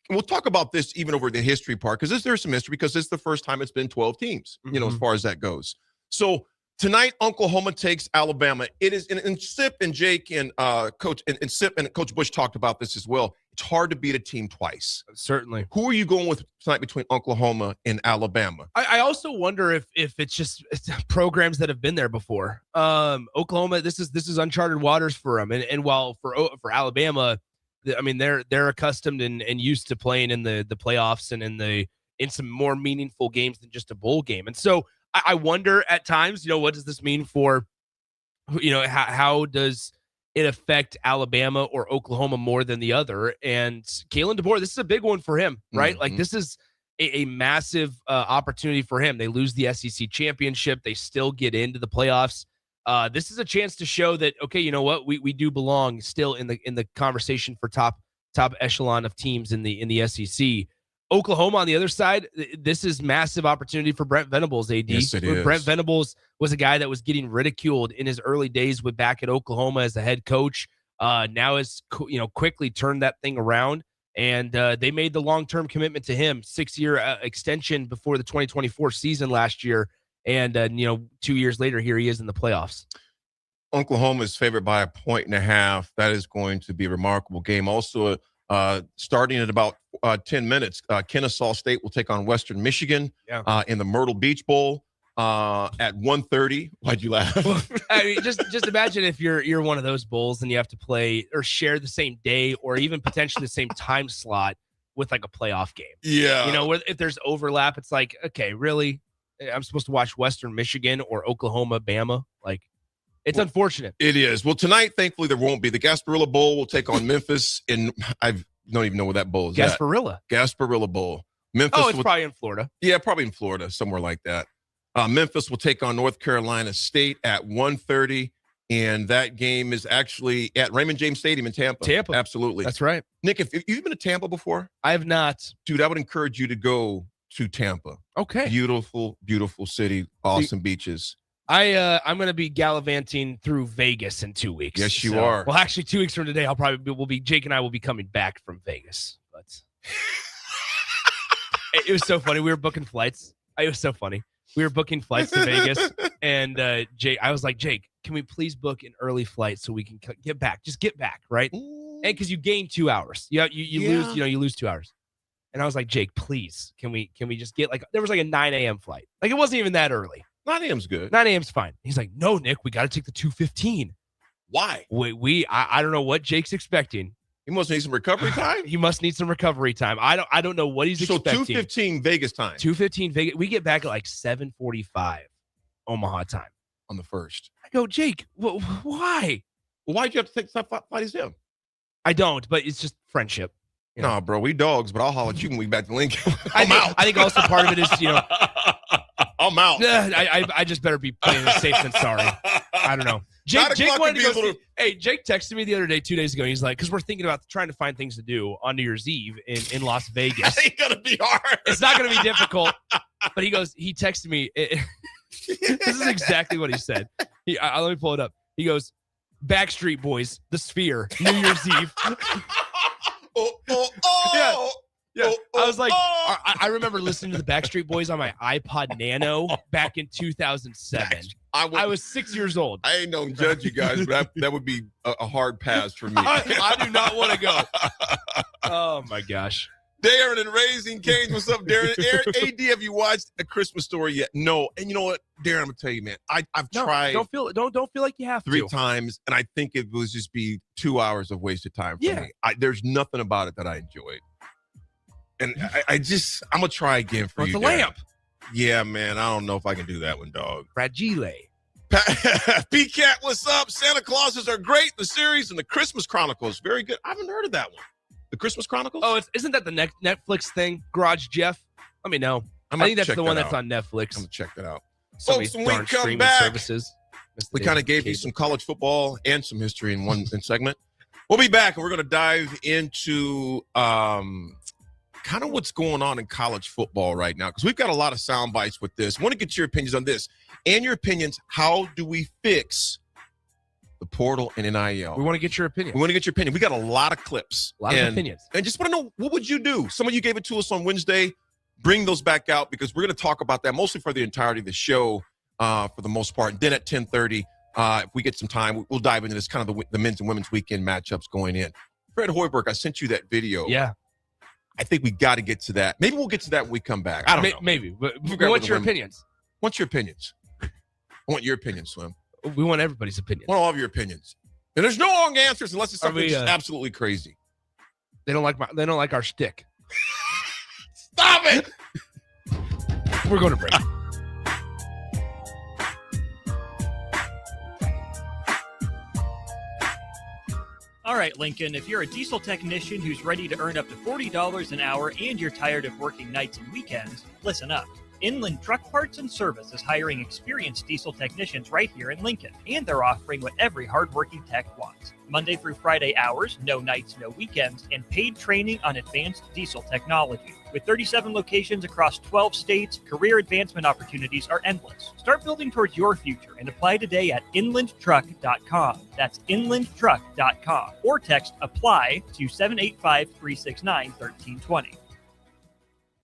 we'll talk about this even over the history part, because there's some history, because this is the first time it's been 12 teams, as far as that goes. So tonight, Oklahoma takes Alabama. It is, and Sip and Jake and Coach and Sip and Coach Bush talked about this as well. It's hard to beat a team twice. Certainly. Who are you going with tonight between Oklahoma and Alabama? I also wonder if it's just programs that have been there before. Oklahoma, this is uncharted waters for them, and while for Alabama, I mean they're accustomed and used to playing in the playoffs and in some more meaningful games than just a bowl game, and so I wonder at times, what does this mean for, how does it affect Alabama or Oklahoma more than the other? And Kalen DeBoer, this is a big one for him, right? Like this is a massive opportunity for him. They lose the SEC championship. They still get into the playoffs. This is a chance to show that, okay, you know what? We do belong still in the conversation for top echelon of teams in the SEC. Oklahoma on the other side, this is massive opportunity for Brent Venables, AD. Yes, it is. Brent Venables was a guy that was getting ridiculed in his early days back at Oklahoma as the head coach. Now has quickly turned that thing around, and they made the long-term commitment to him, 6-year extension before the 2024 season last year, and 2 years later, here he is in the playoffs. Oklahoma is favored by 1.5. That is going to be a remarkable game. Also, starting at about 10 minutes, Kennesaw State will take on Western Michigan in the Myrtle Beach Bowl at 1:30. Why'd you laugh? I mean, just imagine if you're one of those bowls and you have to play or share the same day or even potentially the same time slot with like a playoff game. Yeah. Where if there's overlap, it's like, okay, really? I'm supposed to watch Western Michigan or Oklahoma, Bama? Like, It's unfortunate. It is. Well, tonight, thankfully, there won't be. The Gasparilla Bowl will take on Memphis, and I don't even know where that bowl is at. Gasparilla Bowl. Memphis. Oh, it's probably in Florida. Yeah, probably in Florida, somewhere like that. Memphis will take on North Carolina State at 1:30, and that game is actually at Raymond James Stadium in Tampa. Tampa. Absolutely. That's right. Nick, if you've been to Tampa before? I have not. Dude, I would encourage you to go to Tampa. Okay. Beautiful, beautiful city, awesome beaches. I'm going to be gallivanting through Vegas in 2 weeks. Yes, you are. Well, actually, 2 weeks from today, Jake and I will be coming back from Vegas. But it was so funny. We were booking flights. It was so funny. We were booking flights to Vegas, and Jake, I was like, Jake, can we please book an early flight so we can get back? Just get back, right? And because you gain 2 hours, you lose, you lose 2 hours. And I was like, Jake, please, can we just get there was like a 9 a.m. flight. Like it wasn't even that early. 9 a.m.'s good. 9 a.m.'s fine. He's like, no, Nick, we got to take the 2:15. Why? I don't know what Jake's expecting. He must need some recovery time. He must need some recovery time. I don't know what he's expecting. So 2:15 Vegas time. 2:15 Vegas. We get back at like 7:45 Omaha time on the first. I go, Jake, why? Well, why'd you have to take that flight as him? I don't, but it's just friendship. You know? Nah, bro, we dogs, but I'll holler at you when we get back to Lincoln. I think also part of it is, I'm out. I just better be playing it safe than sorry. I don't know. Jake wanted to go Hey, Jake texted me the other day, 2 days ago. He's like, because we're thinking about trying to find things to do on New Year's Eve in Las Vegas. It ain't going to be hard. It's not going to be difficult. But he texted me. This is exactly what he said. Let me pull it up. He goes, Backstreet Boys, The Sphere, New Year's Eve. Yeah. I was like, I remember listening to the Backstreet Boys on my iPod Nano back in 2007. I was 6 years old. I ain't don't judge you guys, but that would be a hard pass for me. I do not want to go. Oh my gosh. Darren and Raising Cane's. What's up, Darren? AD, have you watched A Christmas Story yet? No. And you know what, Darren, I'm gonna tell you, man. I've tried. Don't feel like you have to. 3 times, and I think it will just be 2 hours of wasted time for me. There's nothing about it that I enjoyed. And I'm gonna try again for you. It's a lamp. Yeah, man. I don't know if I can do that one, dog. Fragile. P-Cat, what's up? Santa Clauses are great. The series and the Christmas Chronicles, very good. I haven't heard of that one. The Christmas Chronicles? Oh, isn't that the Netflix thing? Garage Jeff? Let me know. I think that's the one that's on Netflix. I'm gonna check that out. Folks, when we come back, we kind of gave you some college football and some history in one segment. We'll be back, and we're going to dive into kind of what's going on in college football right now, because we've got a lot of sound bites with this. I want to get your opinions on this and your opinions. How do we fix the portal and NIL? We want to get your opinion. We got a lot of clips. A lot of opinions. And just want to know, what would you do? Some of you gave it to us on Wednesday. Bring those back out, because we're going to talk about that mostly for the entirety of the show for the most part. And then at 10:30, if we get some time, we'll dive into this kind of the men's and women's weekend matchups going in. Fred Hoiberg, I sent you that video. Yeah. I think we got to get to that. Maybe we'll get to that when we come back. I don't know. Maybe. But we want your opinions. What's your opinions? I want your opinion, Slim. We want everybody's opinion. I want all of your opinions. And there's no wrong answers unless it's something just absolutely crazy. They don't like our shtick. Stop it! We're going to break. All right, Lincoln, if you're a diesel technician who's ready to earn up to $40 an hour and you're tired of working nights and weekends, listen up. Inland Truck Parts and Service is hiring experienced diesel technicians right here in Lincoln, and they're offering what every hardworking tech wants. Monday through Friday hours, no nights, no weekends, and paid training on advanced diesel technology. With 37 locations across 12 states, career advancement opportunities are endless. Start building towards your future and apply today at inlandtruck.com. That's inlandtruck.com. Or text APPLY to 785-369-1320.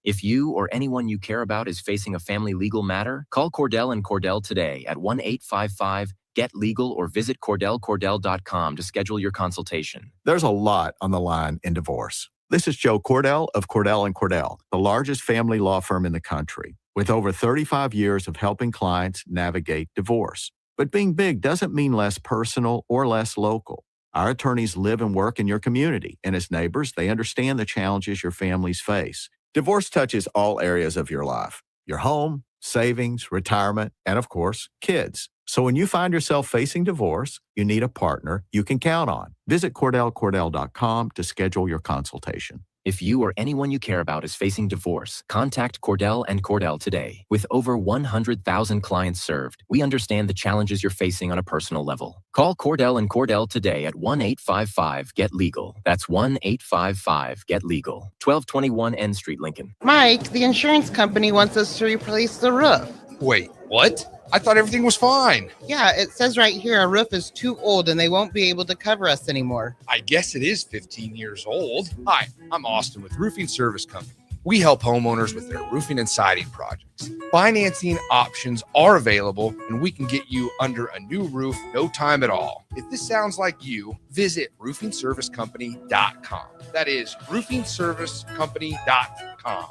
If you or anyone you care about is facing a family legal matter, call Cordell and Cordell today at 1-855-GET-LEGAL or visit CordellCordell.com to schedule your consultation. There's a lot on the line in divorce. This is Joe Cordell of Cordell & Cordell, the largest family law firm in the country, with over 35 years of helping clients navigate divorce. But being big doesn't mean less personal or less local. Our attorneys live and work in your community, and as neighbors, they understand the challenges your families face. Divorce touches all areas of your life: your home, savings, retirement, and of course, kids. So when you find yourself facing divorce, you need a partner you can count on. Visit CordellCordell.com to schedule your consultation. If you or anyone you care about is facing divorce, contact Cordell and Cordell today. With over 100,000 clients served, we understand the challenges you're facing on a personal level. Call Cordell and Cordell today at 1-855-GET-LEGAL. That's 1-855-GET-LEGAL. 1221 N Street, Lincoln. Mike, the insurance company wants us to replace the roof. Wait, what? I thought everything was fine. Yeah, it says right here our roof is too old and they won't be able to cover us anymore. I guess it is 15 years old. Hi, I'm Austin with Roofing Service Company. We help homeowners with their roofing and siding projects. Financing options are available, and we can get you under a new roof no time at all. If this sounds like you, visit roofingservicecompany.com. That is roofingservicecompany.com.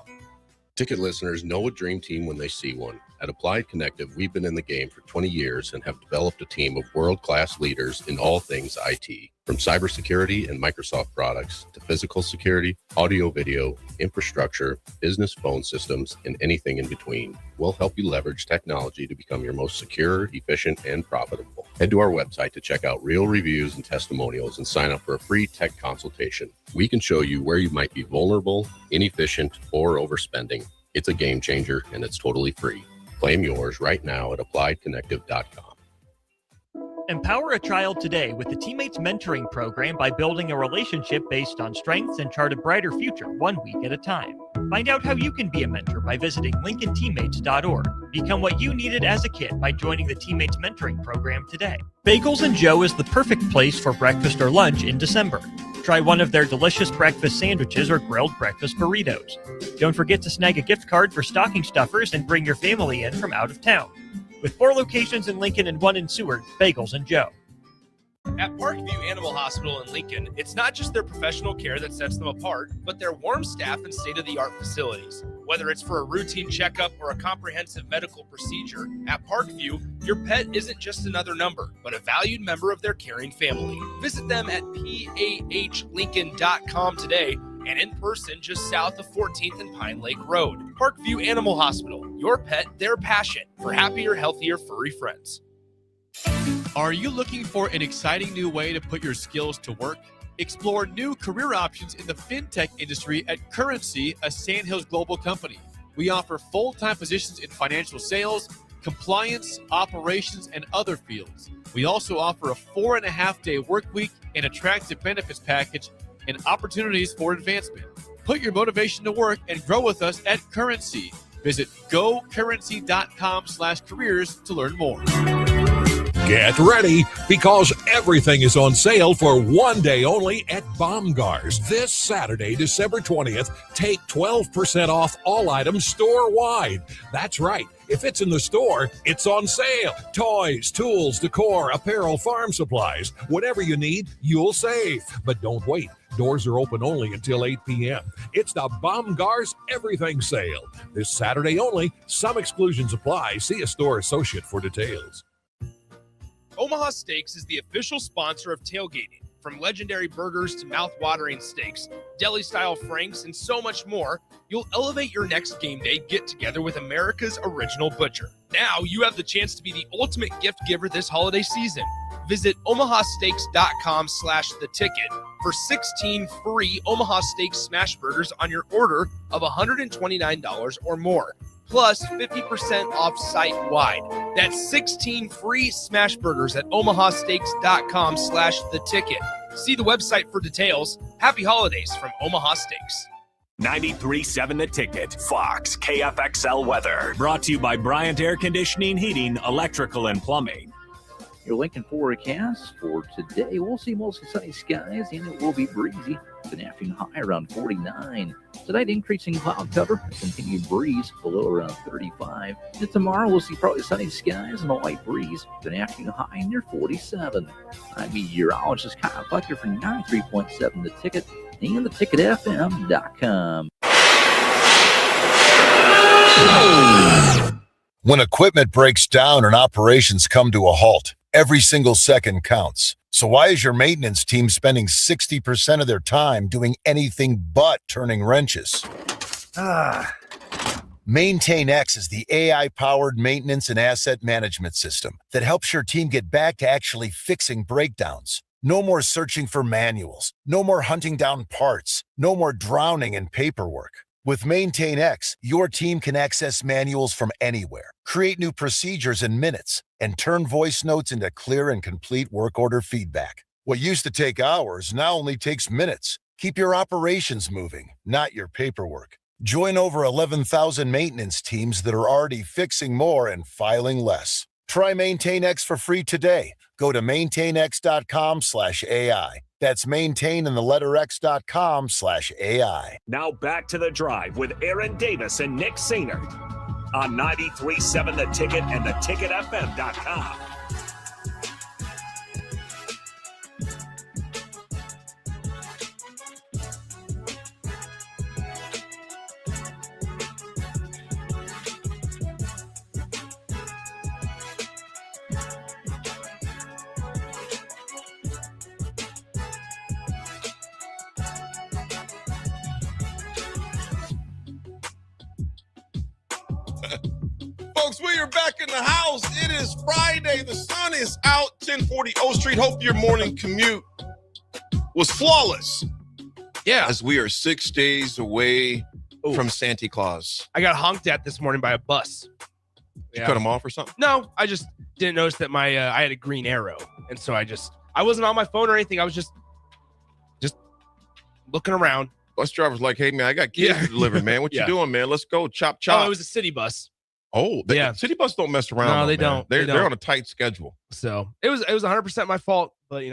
Ticket listeners know a dream team when they see one. At Applied Connective, we've been in the game for 20 years and have developed a team of world-class leaders in all things IT. From cybersecurity and Microsoft products to physical security, audio-video, infrastructure, business phone systems, and anything in between, we'll help you leverage technology to become your most secure, efficient, and profitable. Head to our website to check out real reviews and testimonials and sign up for a free tech consultation. We can show you where you might be vulnerable, inefficient, or overspending. It's a game changer, and it's totally free. Claim yours right now at appliedconnective.com. Empower a child today with the Teammates Mentoring Program by building a relationship based on strengths and chart a brighter future 1 week at a time. Find out how you can be a mentor by visiting lincolnteammates.org. Become what you needed as a kid by joining the Teammates Mentoring Program today. Bagels and Joe is the perfect place for breakfast or lunch in December. Try one of their delicious breakfast sandwiches or grilled breakfast burritos. Don't forget to snag a gift card for stocking stuffers and bring your family in from out of town. With 4 locations in Lincoln and 1 in Seward, Bagels and Joe. At Parkview Animal Hospital in Lincoln, it's not just their professional care that sets them apart, but their warm staff and state-of-the-art facilities. Whether it's for a routine checkup or a comprehensive medical procedure, at Parkview, your pet isn't just another number, but a valued member of their caring family. Visit them at pahlincoln.com today and in person just south of 14th and Pine Lake Road. Parkview Animal Hospital, your pet, their passion, for happier, healthier, furry friends. Are you looking for an exciting new way to put your skills to work? Explore new career options in the fintech industry at Currency, a Sandhills Global company. We offer full-time positions in financial sales, compliance, operations, and other fields. We also offer a 4.5-day work week, an attractive benefits package, and opportunities for advancement. Put your motivation to work and grow with us at Currency. Visit gocurrency.com/careers to learn more. Get ready because everything is on sale for 1 day only at Baumgars. This Saturday, December 20th, take 12% off all items store-wide. That's right. If it's in the store, it's on sale. Toys, tools, decor, apparel, farm supplies. Whatever you need, you'll save. But don't wait. Doors are open only until 8 p.m. It's the Baumgars Everything Sale. This Saturday only. Some exclusions apply. See a store associate for details. Omaha Steaks is the official sponsor of tailgating. From legendary burgers to mouth-watering steaks, deli-style franks, and so much more, you'll elevate your next game day get-together with America's original butcher. Now you have the chance to be the ultimate gift giver this holiday season. Visit omahasteaks.com/theticket for 16 free Omaha Steaks smash burgers on your order of $129 or more. Plus 50% off site-wide. That's 16 free smash burgers at omahasteaks.com/theticket. See the website for details. Happy holidays from Omaha Steaks. 93.7 The Ticket, Fox, KFXL weather. Brought to you by Bryant Air Conditioning, Heating, Electrical, and Plumbing. Your Lincoln forecast for today, we'll see mostly sunny skies and it will be breezy. An afternoon high around 49. Tonight, increasing cloud cover, a continued breeze below around 35. And tomorrow, we'll see partly sunny skies and a light breeze. An afternoon high near 47. I'm meteorologist Kyle Flecker for 93.7 The Ticket and theticketfm.com. When equipment breaks down and operations come to a halt, every single second counts. So why is your maintenance team spending 60% of their time doing anything but turning wrenches? MaintainX is the AI-powered maintenance and asset management system that helps your team get back to actually fixing breakdowns. No more searching for manuals. No more hunting down parts. No more drowning in paperwork. With MaintainX, your team can access manuals from anywhere, create new procedures in minutes, and turn voice notes into clear and complete work order feedback. What used to take hours now only takes minutes. Keep your operations moving, not your paperwork. Join over 11,000 maintenance teams that are already fixing more and filing less. Try MaintainX for free today. Go to maintainx.com/AI. That's maintain and the letter x.com/AI. Now back to The Drive with Aaron Davis and Nick Sainert on 93.7 The Ticket and theticketfm.com. Folks, we are back in the house. It is Friday. The sun is out. 1040 O Street. Hope your morning commute was flawless. Yeah. As we are 6 days away from Santa Claus. I got honked at this morning by a bus. Did you cut him off or something? No, I just didn't notice that I had a green arrow. And so I wasn't on my phone or anything. I was just looking around. Bus driver's like, hey, man, I got kids to deliver, man. What you doing, man? Let's go. Chop, chop. Oh, it was a city bus. Oh, city bus don't mess around. No, they man. don't. They're on a tight schedule. So it was 100% my fault. But,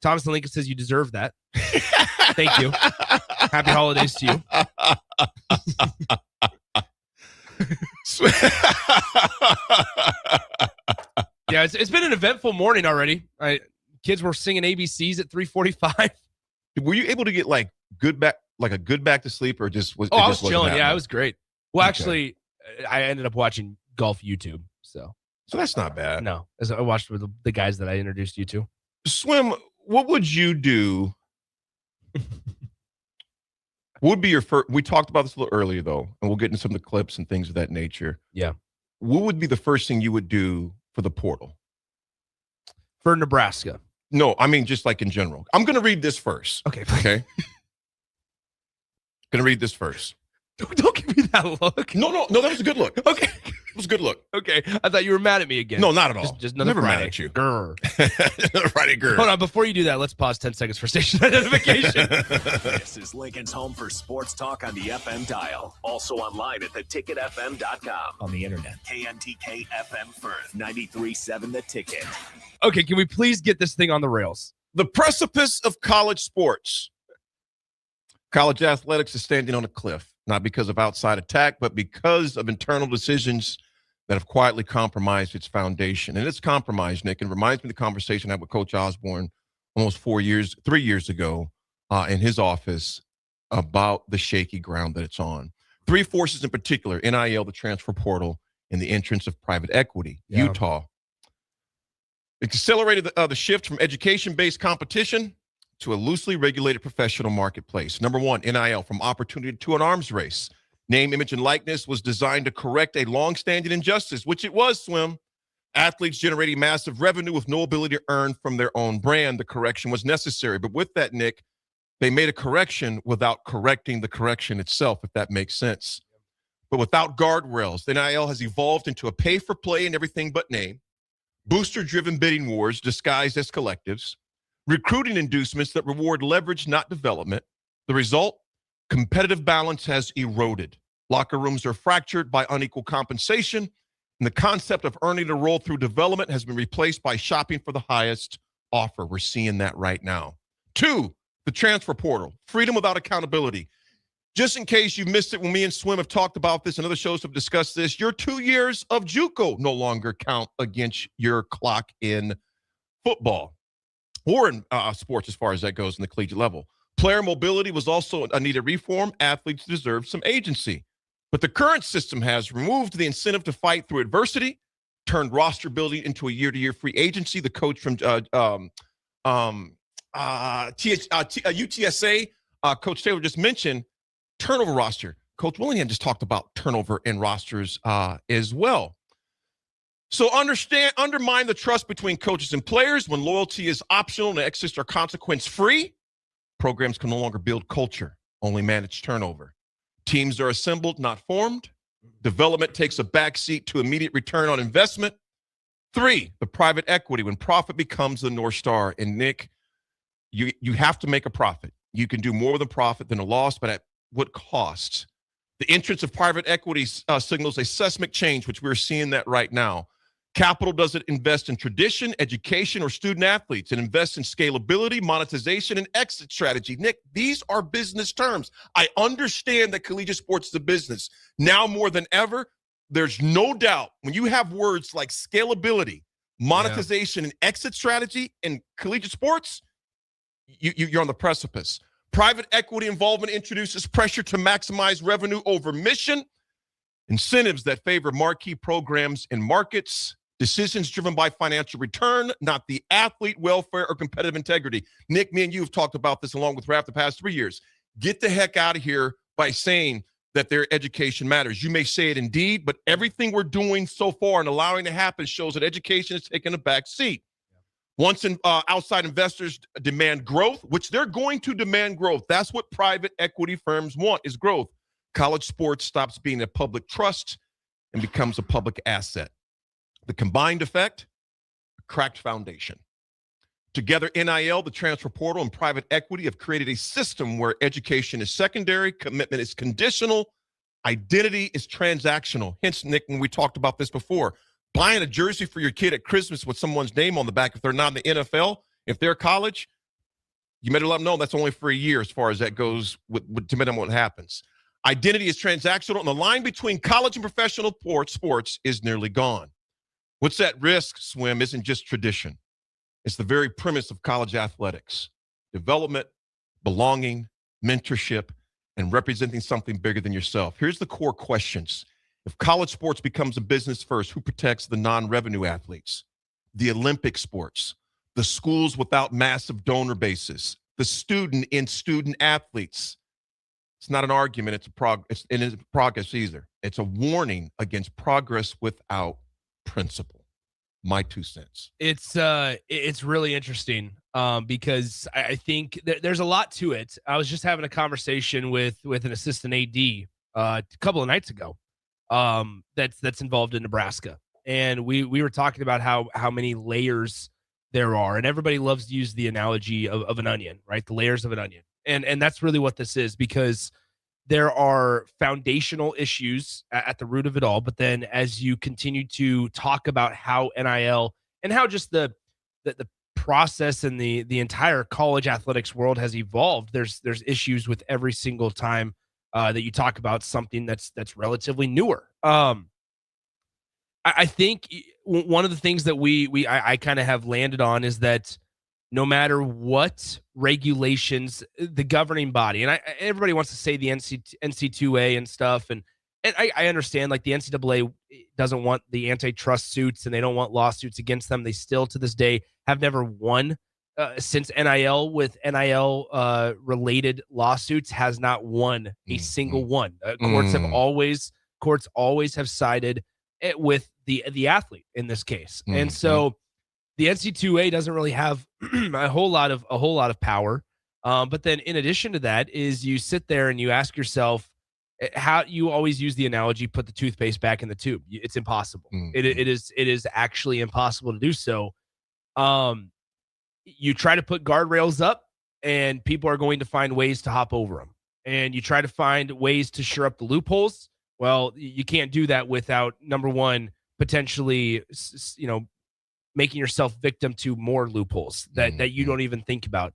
Thomas and Lincoln says you deserve that. Thank you. Happy holidays to you. Yeah, it's been an eventful morning already. Kids were singing ABCs at 3:45. Were you able to get a good back to sleep, or just was? Oh, I was chilling. Yeah, it was great. Well, actually, I ended up watching golf YouTube. So that's not bad. No, as I watched with the guys that I introduced you to. Swim. What would you do? Would be your first? We talked about this a little earlier, though, and we'll get into some of the clips and things of that nature. Yeah. What would be the first thing you would do for the portal? For Nebraska? No, I mean just in general. I'm going to read this first. Okay. Okay. Going to read this first. Don't give me that look. No, that was a good look. Okay. It was a good look. Okay. I thought you were mad at me again. No, not at all. Just another Never Friday. mad at you. Grr. Another Friday, grr. Hold on. Before you do that, let's pause 10 seconds for station identification. This is Lincoln's home for sports talk on the FM dial. Also online at theticketfm.com. On the internet. KNTK FM Firth, 93.7 The Ticket. Okay, can we please get this thing on the rails? The precipice of college sports. College athletics is standing on a cliff, not because of outside attack, but because of internal decisions that have quietly compromised its foundation. And it's compromised, Nick, and reminds me of the conversation I had with Coach Osborne almost 3 years ago in his office about the shaky ground that it's on. Three forces in particular: NIL, the transfer portal, and the entrance of private equity. Yeah. Utah. It accelerated the shift from education-based competition to a loosely regulated professional marketplace. Number one, NIL, from opportunity to an arms race. Name, image, and likeness was designed to correct a long-standing injustice, which it was, Swim. Athletes generating massive revenue with no ability to earn from their own brand. The correction was necessary. But with that, Nick, they made a correction without correcting the correction itself, if that makes sense. But without guardrails, the NIL has evolved into a pay-for-play and everything but name, booster-driven bidding wars disguised as collectives, recruiting inducements that reward leverage, not development. The result? Competitive balance has eroded. Locker rooms are fractured by unequal compensation, and the concept of earning a role through development has been replaced by shopping for the highest offer. We're seeing that right now. Two, the transfer portal, freedom without accountability. Just in case you missed it when me and Swim have talked about this and other shows have discussed this, your 2 years of JUCO no longer count against your clock in football or in sports as far as that goes in the collegiate level. Player mobility was also a needed reform. Athletes deserve some agency. But the current system has removed the incentive to fight through adversity, turned roster building into a year-to-year free agency. The coach from UTSA, Coach Taylor just mentioned, turnover roster. Coach Willingham just talked about turnover in rosters as well. So undermine the trust between coaches and players. When loyalty is optional and exits are consequence-free, programs can no longer build culture, only manage turnover. Teams are assembled, not formed. Development takes a backseat to immediate return on investment. 3, the private equity, when profit becomes the North Star. And Nick, you have to make a profit. You can do more with a profit than a loss, but at what cost? The entrance of private equity signals a seismic change, which we're seeing that right now. Capital doesn't invest in tradition, education, or student athletes. It invests in scalability, monetization, and exit strategy. Nick, these are business terms. I understand that collegiate sports is a business. Now more than ever, there's no doubt when you have words like scalability, monetization, and exit strategy in collegiate sports, you're on the precipice. Private equity involvement introduces pressure to maximize revenue over mission, incentives that favor marquee programs and markets, decisions driven by financial return, not the athlete welfare or competitive integrity. Nick, me and you have talked about this along with Raf the past 3 years. Get the heck out of here by saying that their education matters. You may say it indeed, but everything we're doing so far and allowing to happen shows that education is taking a back seat. Once outside investors demand growth, which they're going to demand growth. That's what private equity firms want, is growth. College sports stops being a public trust and becomes a public asset. The combined effect, a cracked foundation. Together, NIL, the transfer portal, and private equity have created a system where education is secondary, commitment is conditional, identity is transactional. Hence, Nick, when we talked about this before, buying a jersey for your kid at Christmas with someone's name on the back, if they're not in the NFL, if they're college, you better let them know that's only for a year as far as that goes to minimum what happens. Identity is transactional, and the line between college and professional sports is nearly gone. What's at risk, Swim, isn't just tradition. It's the very premise of college athletics. Development, belonging, mentorship, and representing something bigger than yourself. Here's the core questions. If college sports becomes a business first, who protects the non-revenue athletes? The Olympic sports, the schools without massive donor bases, the student athletes. It's not an argument, it's progress either. It's a warning against progress without principle. My 2 cents. It's really interesting because I think there's a lot to it. I was just having a conversation with an assistant AD a couple of nights ago that's involved in Nebraska, and we were talking about how many layers there are, and everybody loves to use the analogy of an onion, right? The layers of an onion, and that's really what this is, because there are foundational issues at the root of it all. But then as you continue to talk about how NIL and how just the process and the entire college athletics world has evolved, there's issues with every single time that you talk about something that's relatively newer. I think one of the things that I kind of have landed on is that no matter what regulations, the governing body, and everybody wants to say the NC2A and stuff, and I understand, like, the NCAA doesn't want the antitrust suits and they don't want lawsuits against them. They still, to this day, have never won since NIL with NIL related lawsuits, has not won a single one. Courts always have sided with the athlete in this case, and so the NC2A doesn't really have a whole lot of power. But then in addition to that is you sit there and you ask yourself, how you always use the analogy, put the toothpaste back in the tube. It's impossible. It is actually impossible to do so. You try to put guardrails up and people are going to find ways to hop over them. And you try to find ways to shore up the loopholes. Well, you can't do that without, number one, potentially, making yourself victim to more loopholes that you don't even think about.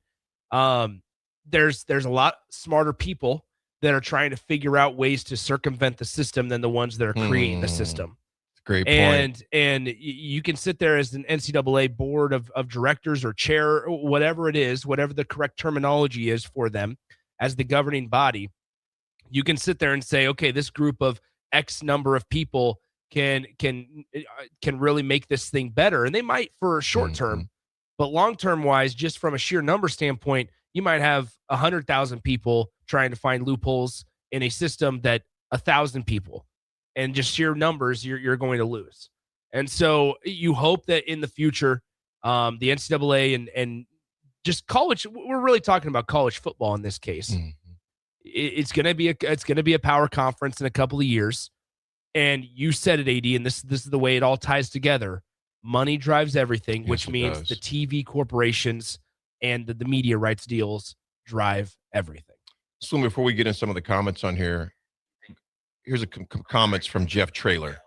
There's a lot smarter people that are trying to figure out ways to circumvent the system than the ones that are creating the system. Great point. And you can sit there as an NCAA board of directors or chair, or whatever it is, whatever the correct terminology is for them as the governing body. You can sit there and say, okay, this group of X number of people can really make this thing better. And they might for short term, but long-term wise, just from a sheer number standpoint, you might have 100,000 people trying to find loopholes in a system that 1,000 people and just sheer numbers, you're going to lose. And so you hope that in the future, the NCAA and just college, we're really talking about college football in this case. It's going to be a power conference in a couple of years. And you said it, AD, and this is the way it all ties together. Money drives everything, Yes, which it means does. the TV corporations and the media rights deals drive everything. So before we get in some of the comments on here, here's a comments from Jeff Traylor.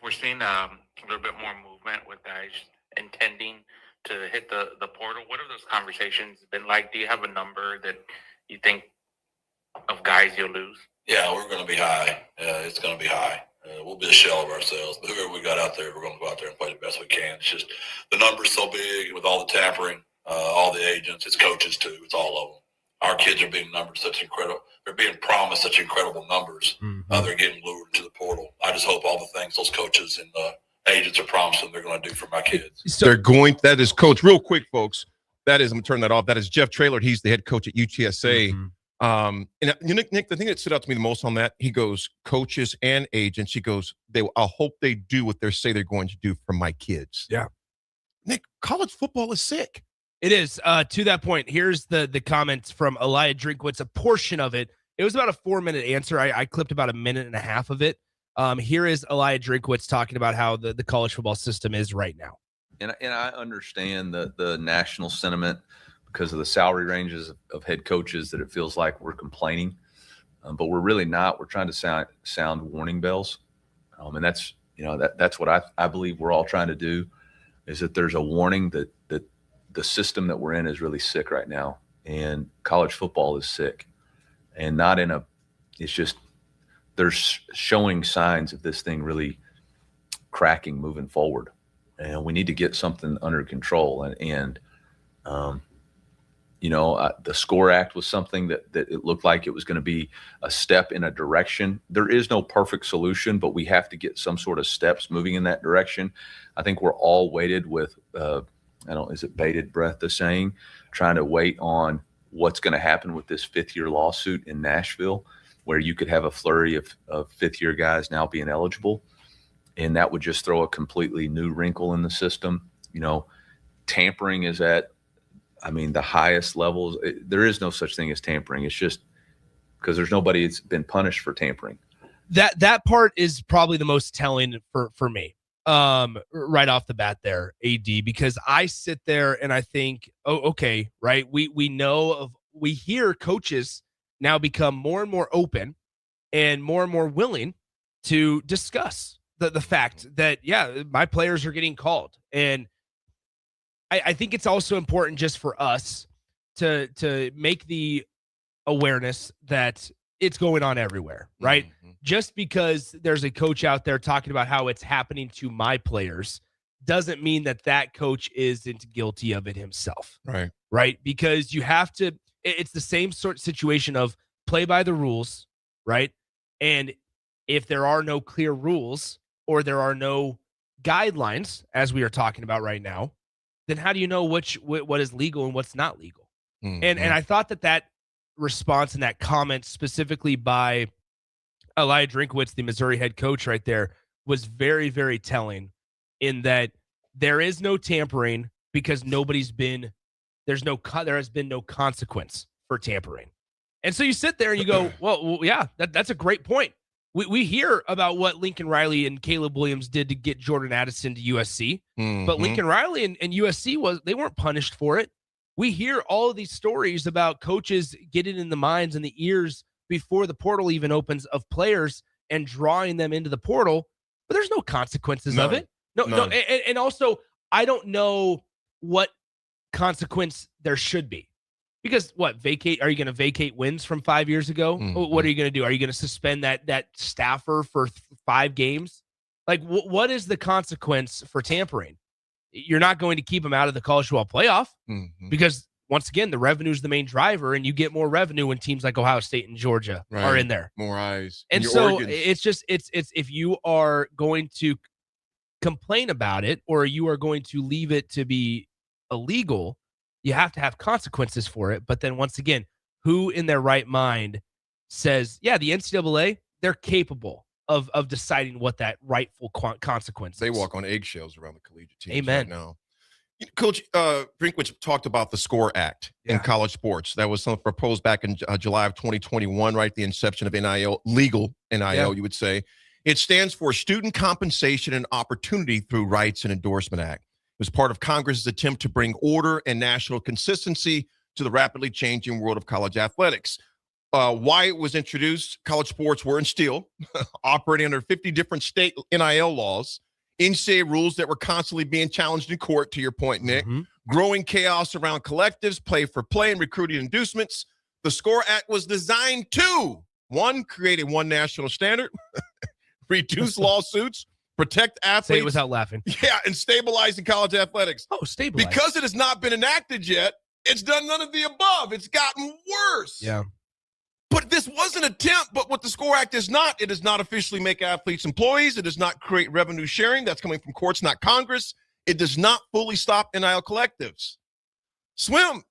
We're seeing a little bit more movement with guys intending to hit the portal. What have those conversations been like? Do you have a number that you think of guys you'll lose? Yeah, we're going to be high. It's going to be high. We'll be a shell of ourselves. But whoever we got out there, we're going to go out there and play the best we can. It's just the numbers so big with all the tampering, all the agents. It's coaches too. It's all of them. Our kids are being numbered such incredible. They're being promised such incredible numbers. They're getting lured into the portal. I just hope all the things those coaches and agents are promising they're going to do for my kids. That is coach. Real quick, folks. That is, I'm going to turn that off. That is Jeff Traylor. He's the head coach at UTSA. And Nick, the thing that stood out to me the most on that, he goes, coaches and agents, he goes, I hope they do what they say they're going to do for my kids. Yeah. Nick, college football is sick. It is. To that point, here's the comments from Elia Drinkwitz, a portion of it. It was about a 4-minute answer. I clipped about a minute and a half of it. Here is Elia Drinkwitz talking about how the college football system is right now. And I understand the national sentiment because of the salary ranges of head coaches that it feels like we're complaining, but we're really not. We're trying to sound warning bells, and that's that's what I believe we're all trying to do, is that there's a warning that the system that we're in is really sick right now, and college football is sick, and not in a. It's just there's showing signs of this thing really cracking moving forward, and we need to get something under control. The SCORE Act was something that it looked like it was going to be a step in a direction. There is no perfect solution, but we have to get some sort of steps moving in that direction. I think we're all weighted with, is it bated breath, the saying, trying to wait on what's going to happen with this 5th-year lawsuit in Nashville, where you could have a flurry of 5th-year guys now being eligible. And that would just throw a completely new wrinkle in the system. Tampering is at, the highest levels. There is no such thing as tampering. It's just because there's nobody that's been punished for tampering. That part is probably the most telling for me, right off the bat there, AD, because I sit there and I think, oh, okay, right. We hear coaches now become more and more open and more willing to discuss the fact that, yeah, my players are getting called. And I think it's also important just for us to make the awareness that it's going on everywhere, right? Just because there's a coach out there talking about how it's happening to my players doesn't mean that coach isn't guilty of it himself. Right. Right. Because you have to, it's the same sort of situation of play by the rules, right? And if there are no clear rules or there are no guidelines, as we are talking about right now, then how do you know what is legal and what's not legal? And I thought that response and that comment specifically by Elia Drinkwitz, the Missouri head coach right there, was very, very telling in that there is no tampering because there has been no consequence for tampering. And so you sit there and you go, well yeah, that's a great point. We hear about what Lincoln Riley and Caleb Williams did to get Jordan Addison to USC, but Lincoln Riley and USC they weren't punished for it. We hear all of these stories about coaches getting in the minds and the ears before the portal even opens of players and drawing them into the portal, but there's no consequences of it. No. And also, I don't know what consequence there should be. Because are you going to vacate wins from 5 years ago? What are you going to do? Are you going to suspend that staffer for 5 games? Like, what is the consequence for tampering? You're not going to keep them out of the college football playoff because, once again, the revenue is the main driver, and you get more revenue when teams like Ohio State and Georgia are in there. More eyes. And so it's just it's if you are going to complain about it or you are going to leave it to be illegal, you have to have consequences for it. But then once again, who in their right mind says, yeah, the NCAA, they're capable of deciding what that rightful consequence is. They walk on eggshells around the collegiate teams Amen. right now. Coach Drinkwitz talked about the SCORE Act in college sports. That was something proposed back in July of 2021, right? The inception of NIL, legal NIL, you would say. It stands for Student Compensation and Opportunity Through Rights and Endorsement Act. It was part of Congress's attempt to bring order and national consistency to the rapidly changing world of college athletics. Why it was introduced, college sports were and still operating under 50 different state NIL laws, NCAA rules that were constantly being challenged in court, to your point, Nick, growing chaos around collectives, play for play, and recruiting inducements. The SCORE Act was designed to, one, create one national standard, reduce lawsuits, protect athletes. Say it without laughing. Yeah, and stabilizing college athletics. Oh, stabilize. Because it has not been enacted yet, it's done none of the above. It's gotten worse. Yeah. But this was an attempt, but what the SCORE Act is not, it does not officially make athletes employees. It does not create revenue sharing. That's coming from courts, not Congress. It does not fully stop NIL collectives. Swim,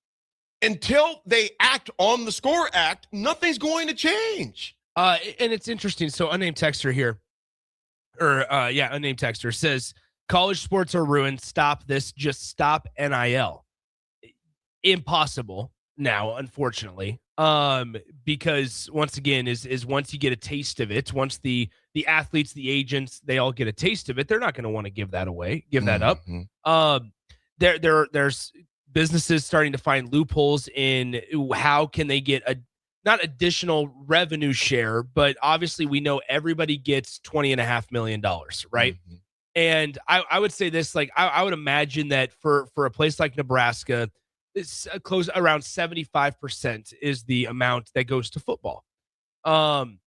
until they act on the SCORE Act, nothing's going to change. And it's interesting. So unnamed texter here, unnamed texter says, college sports are ruined. Stop this. Just stop NIL. Impossible now, unfortunately. Because once again, is once you get a taste of it, once the athletes, the agents, they all get a taste of it, they're not going to want to give that away, give that up. There's businesses starting to find loopholes in how can they get not additional revenue share, but obviously we know everybody gets $20.5 million, right? And I would say this, like I would imagine that for a place like Nebraska, it's close around 75% is the amount that goes to football. And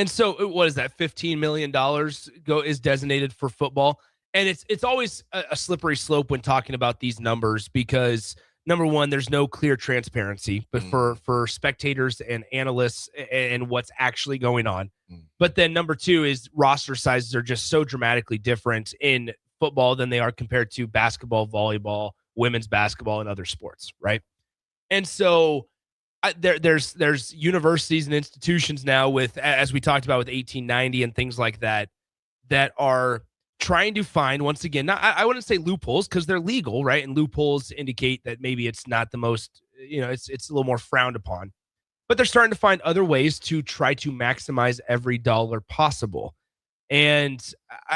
so what is that? $15 million is designated for football. And it's always a slippery slope when talking about these numbers because number one, there's no clear transparency, but for spectators and analysts and what's actually going on. But then number two is roster sizes are just so dramatically different in football than they are compared to basketball, volleyball, women's basketball, and other sports, right? And so there's universities and institutions now with, as we talked about with 1890 and things like that, that are trying to find, once again, I wouldn't say loopholes because they're legal, right? And loopholes indicate that maybe it's not the most, it's a little more frowned upon. But they're starting to find other ways to try to maximize every dollar possible. And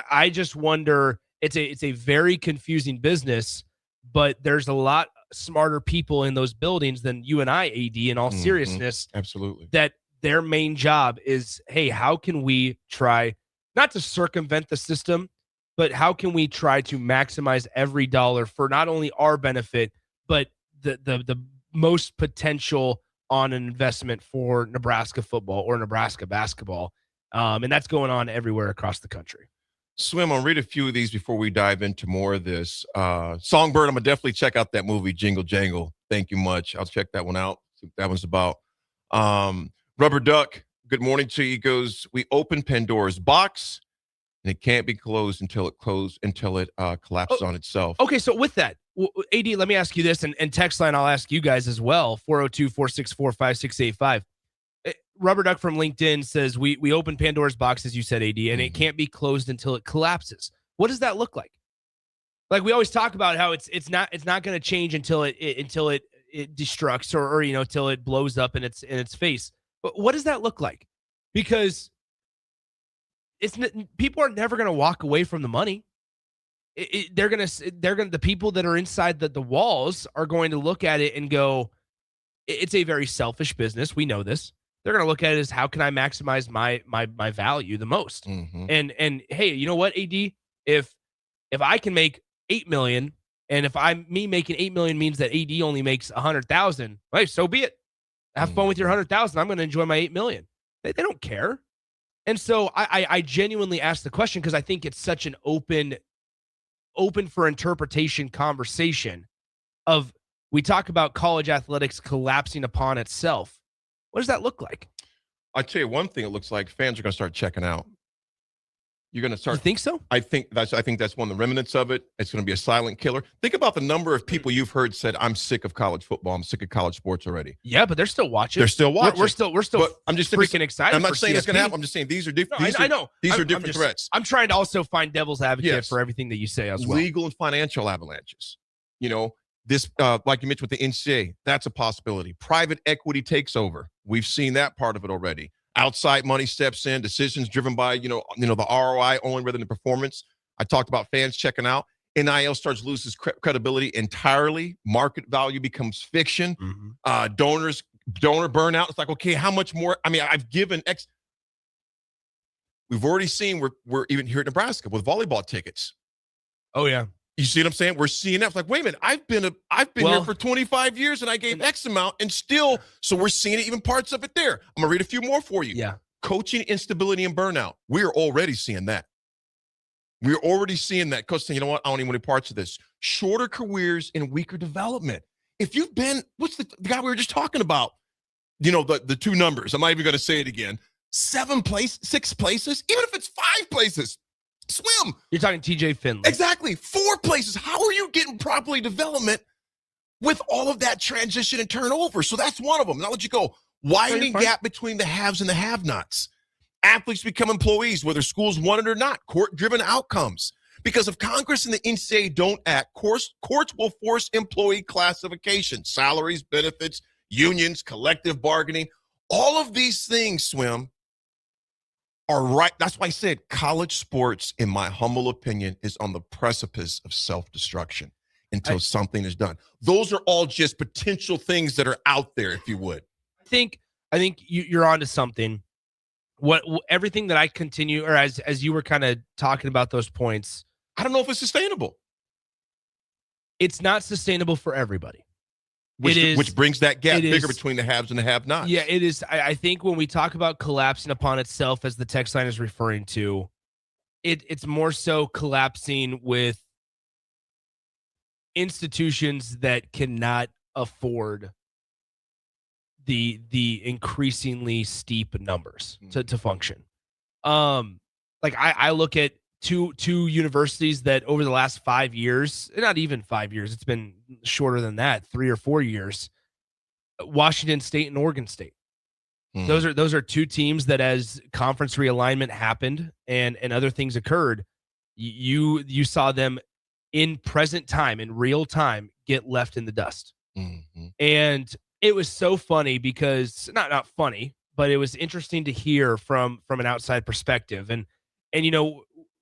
I just wonder, it's a very confusing business, but there's a lot smarter people in those buildings than you and I, AD, in all seriousness. Absolutely. That their main job is, hey, how can we try not to circumvent the system, but how can we try to maximize every dollar for not only our benefit, but the most potential on an investment for Nebraska football or Nebraska basketball. And that's going on everywhere across the country. Swim, I'll read a few of these before we dive into more of this. Songbird, I'm going to definitely check out that movie, Jingle Jangle. Thank you much. I'll check that one out. See what that one's about. Rubber Duck, good morning to you. Goes, we open Pandora's box, and it can't be closed until it collapses on itself. Okay, so with that, AD, let me ask you this, and text line, I'll ask you guys as well, 402-464-5685. Rubber Duck from LinkedIn says, we open Pandora's box, as you said, AD, and it can't be closed until it collapses. What does that look like? Like we always talk about how it's not going to change until it destructs or until it blows up in its face. But what does that look like? Because people are never going to walk away from the money. The people that are inside the walls are going to look at it and go, it's a very selfish business. We know this. They're going to look at it as, how can I maximize my value the most? And hey, you know what, AD? If I can make 8 million, and if me making 8 million means that AD only makes 100,000, right? So be it. Have fun with your 100,000. I'm going to enjoy my 8 million. They don't care. And so I genuinely ask the question because I think it's such an open for interpretation conversation of, we talk about college athletics collapsing upon itself. What does that look like? I'll tell you one thing it looks like. Fans are going to start checking out. You're going to start. You think so? I think that's one of the remnants of it. It's going to be a silent killer. Think about the number of people you've heard said, "I'm sick of college football. I'm sick of college sports already." Yeah, but they're still watching. They're still watching. We're still But I'm just freaking excited. I'm not for saying it's going to CFP. happen. I'm just saying these are different. No, I know. These are I'm different just- threats. I'm trying to also find devil's advocate Yes. for everything that you say as well. Legal and financial avalanches. You know, this, like you mentioned with the NCAA, that's a possibility. Private equity takes over. We've seen that part of it already. Outside money steps in, decisions driven by, the ROI only rather than performance. I talked about fans checking out. NIL starts to lose its credibility entirely. Market value becomes fiction. Donor burnout. It's like, okay, how much more? I mean, I've given X. We've already seen we're even here at Nebraska with volleyball tickets. Oh yeah. You see what I'm saying? We're seeing that. It's like, wait a minute, I've been here for 25 years and I gave X amount and still, so we're seeing it, even parts of it there. I'm gonna read a few more for you. Yeah. Coaching instability and burnout. We're already seeing that. We're already seeing that. Coach saying, you know what? I don't even want any parts of this. Shorter careers and weaker development. If you've been, what's the guy we were just talking about? The two numbers. I'm not even gonna say it again. 6 places, even if it's 5 places. Swim. You're talking TJ Finley. Exactly. 4 places. How are you getting properly development with all of that transition and turnover? So that's one of them. And I'll let you go. Widening gap between the haves and the have-nots. Athletes become employees, whether schools want it or not. Court-driven outcomes. Because if Congress and the NCAA don't act, courts will force employee classification, salaries, benefits, unions, collective bargaining. All of these things, Swim, are right. That's why I said college sports, in my humble opinion, is on the precipice of self-destruction until something is done. Those are all just potential things that are out there, if you would. I think you're onto something. What everything that I continue, or as you were kind of talking about those points, I don't know if it's sustainable. It's not sustainable for everybody. Which brings that gap bigger is between the haves and the have-nots. Yeah, it is. I think when we talk about collapsing upon itself, as the text line is referring to, it's more so collapsing with institutions that cannot afford the increasingly steep numbers to function. Like I look at two universities that over the last 5 years, not even 5 years, it's been shorter than that, 3 or 4 years, Washington State and Oregon State. Those are two teams that, as conference realignment happened and other things occurred, you saw them in present time, in real time, get left in the dust. And it was so funny because not funny, but it was interesting to hear from an outside perspective. And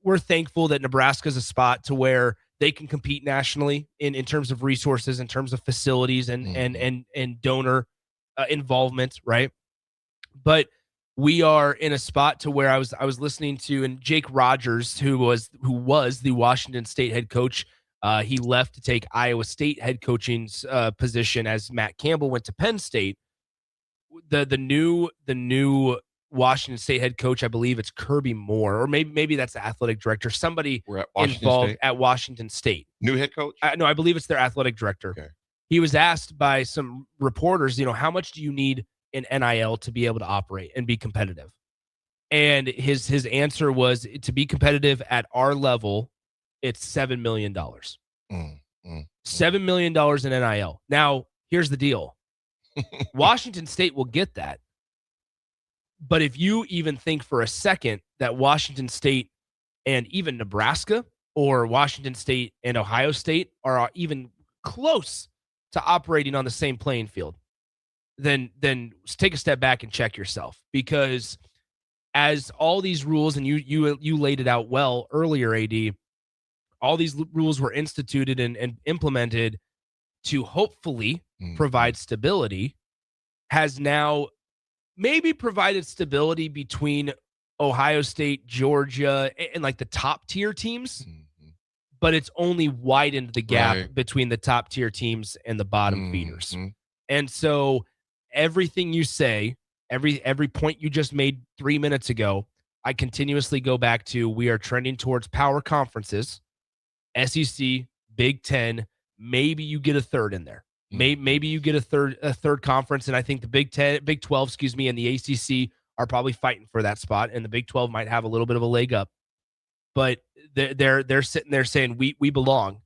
we're thankful that Nebraska is a spot to where they can compete nationally in terms of resources, in terms of facilities and donor involvement, right? But we are in a spot to where I was listening to, and Jake Rogers, who was the Washington State head coach, he left to take Iowa State head coaching's position as Matt Campbell went to Penn State. The new Washington State head coach, I believe it's Kirby Moore, or maybe that's the athletic director, somebody involved at Washington State. New head coach? No, I believe it's their athletic director. Okay. He was asked by some reporters, how much do you need in NIL to be able to operate and be competitive? And his answer was, to be competitive at our level, it's $7 million. $7 million in NIL. Now, here's the deal. Washington State will get that. But if you even think for a second that Washington State and even Nebraska, or Washington State and Ohio State are even close to operating on the same playing field, then take a step back and check yourself. Because as all these rules, and you laid it out well earlier, AD, all these rules were instituted and implemented to hopefully provide stability, has now maybe provided stability between Ohio State, Georgia, and like the top tier teams, but it's only widened the gap between the top tier teams and the bottom feeders. And so everything you say, every point you just made 3 minutes ago, I continuously go back to, we are trending towards power conferences, SEC, Big Ten. Maybe you get a third in there. Maybe you get a third conference, and I think the Big 12, and the ACC are probably fighting for that spot, and the Big 12 might have a little bit of a leg up. but they're sitting there saying we belong.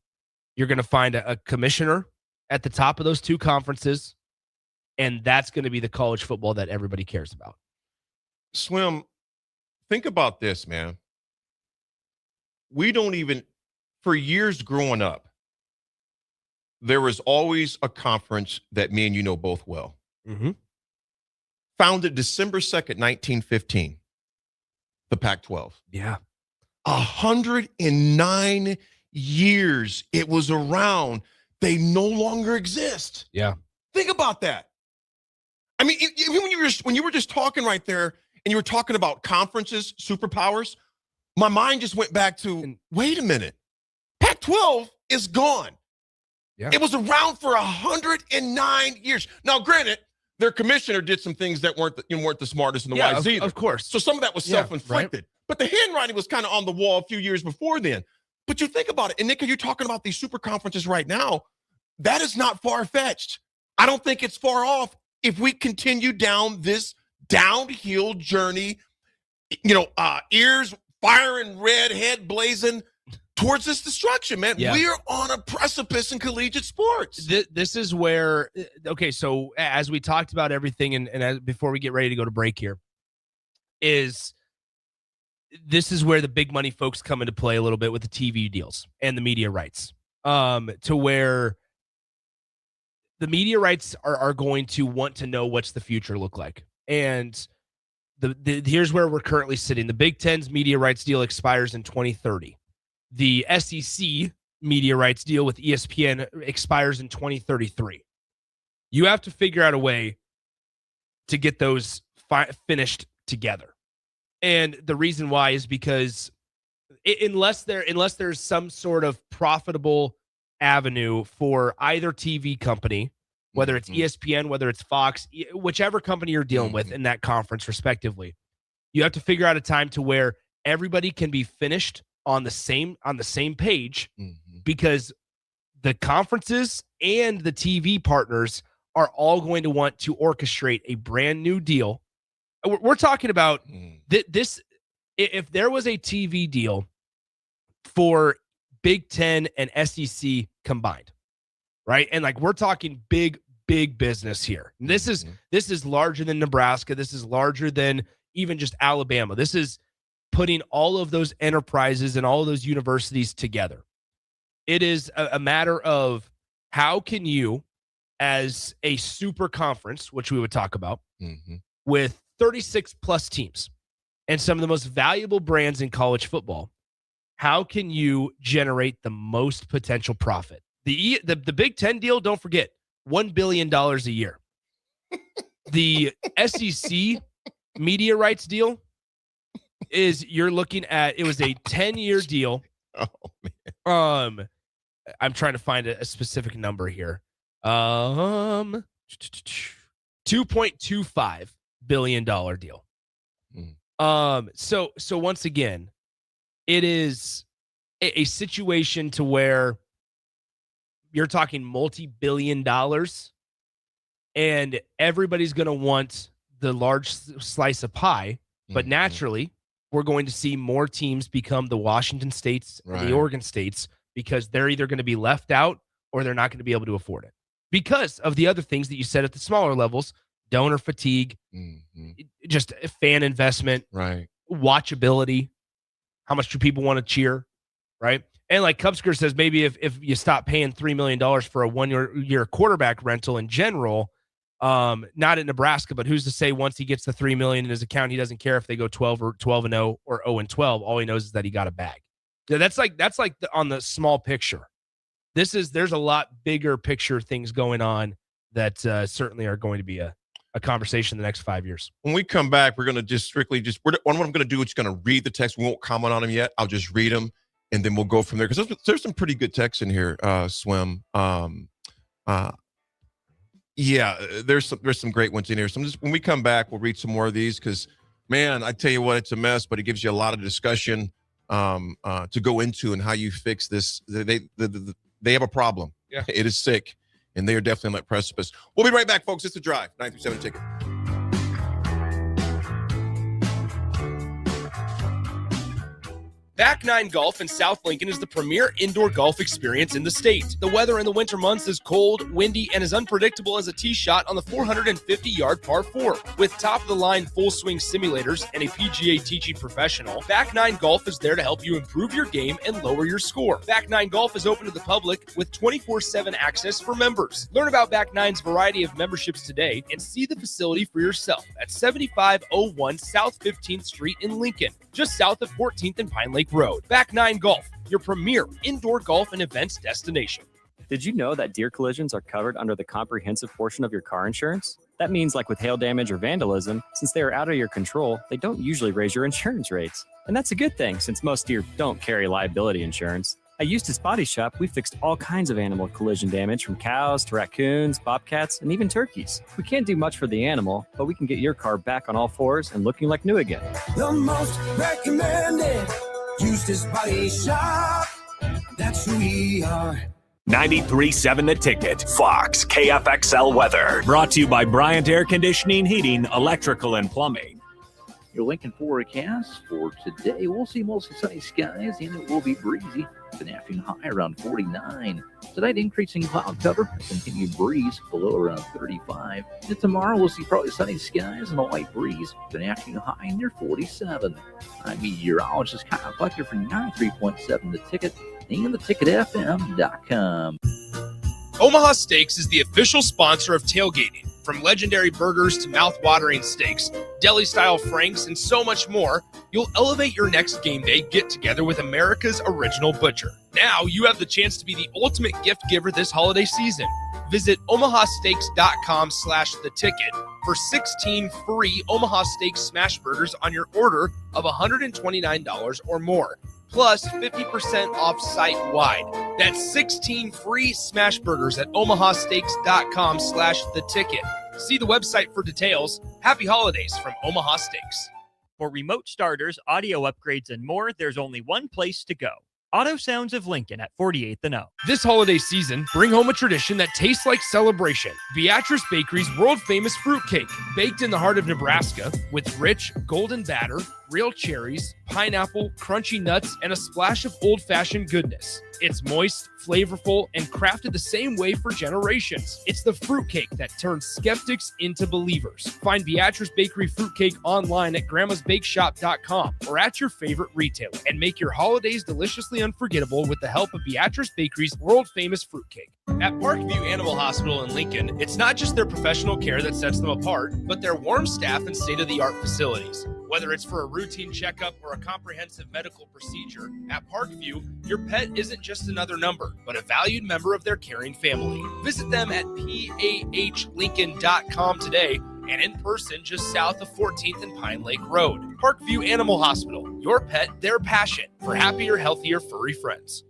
You're going to find a commissioner at the top of those two conferences, and that's going to be the college football that everybody cares about. Swim, think about this, man. We don't even, for years growing up, there was always a conference that me and you know both well. Mm-hmm. Founded December 2nd, 1915, the Pac-12. Yeah. 109 years it was around. They no longer exist. Yeah. Think about that. I mean, even when you were just talking right there and you were talking about conferences, superpowers, my mind just went back to, wait a minute. Pac-12 is gone. Yeah. It was around for 109 years. Now, granted, their commissioner did some things that weren't the smartest in the wise either. Of course. So some of that was self-inflicted. Right. But the handwriting was kind of on the wall a few years before then. But you think about it, and Nick, you're talking about these super conferences right now. That is not far-fetched. I don't think it's far off if we continue down this downhill journey, ears firing red, head blazing towards this destruction, man. Yeah. We're on a precipice in collegiate sports. This is where, okay, so as we talked about everything, and as, before we get ready to go to break here, this is where the big money folks come into play a little bit with the TV deals and the media rights, to where the media rights are going to want to know what's the future look like. And here's where we're currently sitting. The Big Ten's media rights deal expires in 2030. The SEC media rights deal with ESPN expires in 2033. You have to figure out a way to get those finished together. And the reason why is because unless there's some sort of profitable avenue for either TV company, whether it's ESPN, whether it's Fox, whichever company you're dealing with in that conference respectively, you have to figure out a time to where everybody can be finished on the same page, because the conferences and the TV partners are all going to want to orchestrate a brand new deal. We're talking about this. If there was a TV deal for Big Ten and SEC combined, right? And like, we're talking big business here. This is larger than Nebraska. This is larger than even just Alabama. This is putting all of those enterprises and all of those universities together. It is a matter of how can you, as a super conference, which we would talk about, with 36 plus teams and some of the most valuable brands in college football, how can you generate the most potential profit? The Big Ten deal, don't forget, $1 billion a year. The SEC media rights deal is, you're looking at, it was a 10-year deal. Oh, man. I'm trying to find a specific number here. $2.25 billion deal. So once again, it is a situation to where you're talking multi-billion dollars, and everybody's going to want the large slice of pie. But naturally, we're going to see more teams become the Washington States and the Oregon States, because they're either going to be left out or they're not going to be able to afford it because of the other things that you said at the smaller levels: donor fatigue, just fan investment, watchability. How much do people want to cheer, right? And like Cubsker says, maybe if you stop paying $3 million for a one-year quarterback rental in general, not at Nebraska, but who's to say once he gets the $3 million in his account, he doesn't care if they go 12-0 or 0-12. All he knows is that he got a bag. Yeah, that's like on the small picture. There's a lot bigger picture things going on that certainly are going to be a conversation in the next 5 years. When we come back, we're going to just strictly what I'm going to do is going to read the text. We won't comment on them yet. I'll just read them, and then we'll go from there, because there's some pretty good text in here, Swim. Yeah, there's some great ones in here. So when we come back, we'll read some more of these, because, man, I tell you what, it's a mess, but it gives you a lot of discussion to go into and how you fix this. They have a problem. Yeah. It is sick, and they are definitely on that precipice. We'll be right back, folks. It's The Drive, 937 Ticket. Back Nine Golf in South Lincoln is the premier indoor golf experience in the state. The weather in the winter months is cold, windy, and as unpredictable as a tee shot on the 450-yard par 4. With top-of-the-line full-swing simulators and a PGA teaching professional, Back Nine Golf is there to help you improve your game and lower your score. Back Nine Golf is open to the public with 24/7 access for members. Learn about Back Nine's variety of memberships today and see the facility for yourself at 7501 South 15th Street in Lincoln, just south of 14th and Pine Lake Road. Back Nine Golf, your premier indoor golf and events destination. Did you know that deer collisions are covered under the comprehensive portion of your car insurance? That means, like with hail damage or vandalism, since they are out of your control, they don't usually raise your insurance rates. And that's a good thing, since most deer don't carry liability insurance. At Eustace Body Shop, we fixed all kinds of animal collision damage, from cows to raccoons, bobcats, and even turkeys. We can't do much for the animal, but we can get your car back on all fours and looking like new again. The most recommended Eustace Body Shop. That's who we are. 93.7 The Ticket, Fox, KFXL weather. Brought to you by Bryant Air Conditioning, Heating, Electrical, and Plumbing. Your Lincoln forecast for today, we'll see mostly sunny skies and it will be breezy. An afternoon high around 49. Tonight, increasing cloud cover, a continued breeze below around 35. And tomorrow, we'll see probably sunny skies and a light breeze. An afternoon high near 47. I'm meteorologist Kyle Bucker for 93.7 The Ticket and theticketfm.com. Omaha Steaks is the official sponsor of tailgating. From legendary burgers to mouth-watering steaks, deli-style franks, and so much more, you'll elevate your next game day get-together with America's original butcher. Now you have the chance to be the ultimate gift giver this holiday season. Visit omahasteaks.com/theticket for 16 free Omaha Steaks smash burgers on your order of $129 or more, plus 50% off site-wide. That's 16 free smash burgers at omahasteaks.com/theticket. See the website for details. Happy holidays from Omaha Steaks. For remote starters, audio upgrades, and more, there's only one place to go. Auto Sounds of Lincoln at 48th and O. This holiday season, bring home a tradition that tastes like celebration. Beatrice Bakery's world-famous fruitcake, baked in the heart of Nebraska with rich, golden batter, real cherries, pineapple, crunchy nuts, and a splash of old-fashioned goodness. It's moist, flavorful, and crafted the same way for generations. It's the fruitcake that turns skeptics into believers. Find Beatrice Bakery fruitcake online at grandmasbakeshop.com or at your favorite retailer, and make your holidays deliciously unforgettable with the help of Beatrice Bakery's world-famous fruitcake. At Parkview Animal Hospital in Lincoln, it's not just their professional care that sets them apart, but their warm staff and state-of-the-art facilities. Whether it's for a routine checkup or a comprehensive medical procedure, at Parkview, your pet isn't just another number, but a valued member of their caring family. Visit them at pahlincoln.com today and in person just south of 14th and Pine Lake Road. Parkview Animal Hospital, your pet, their passion for happier, healthier, furry friends.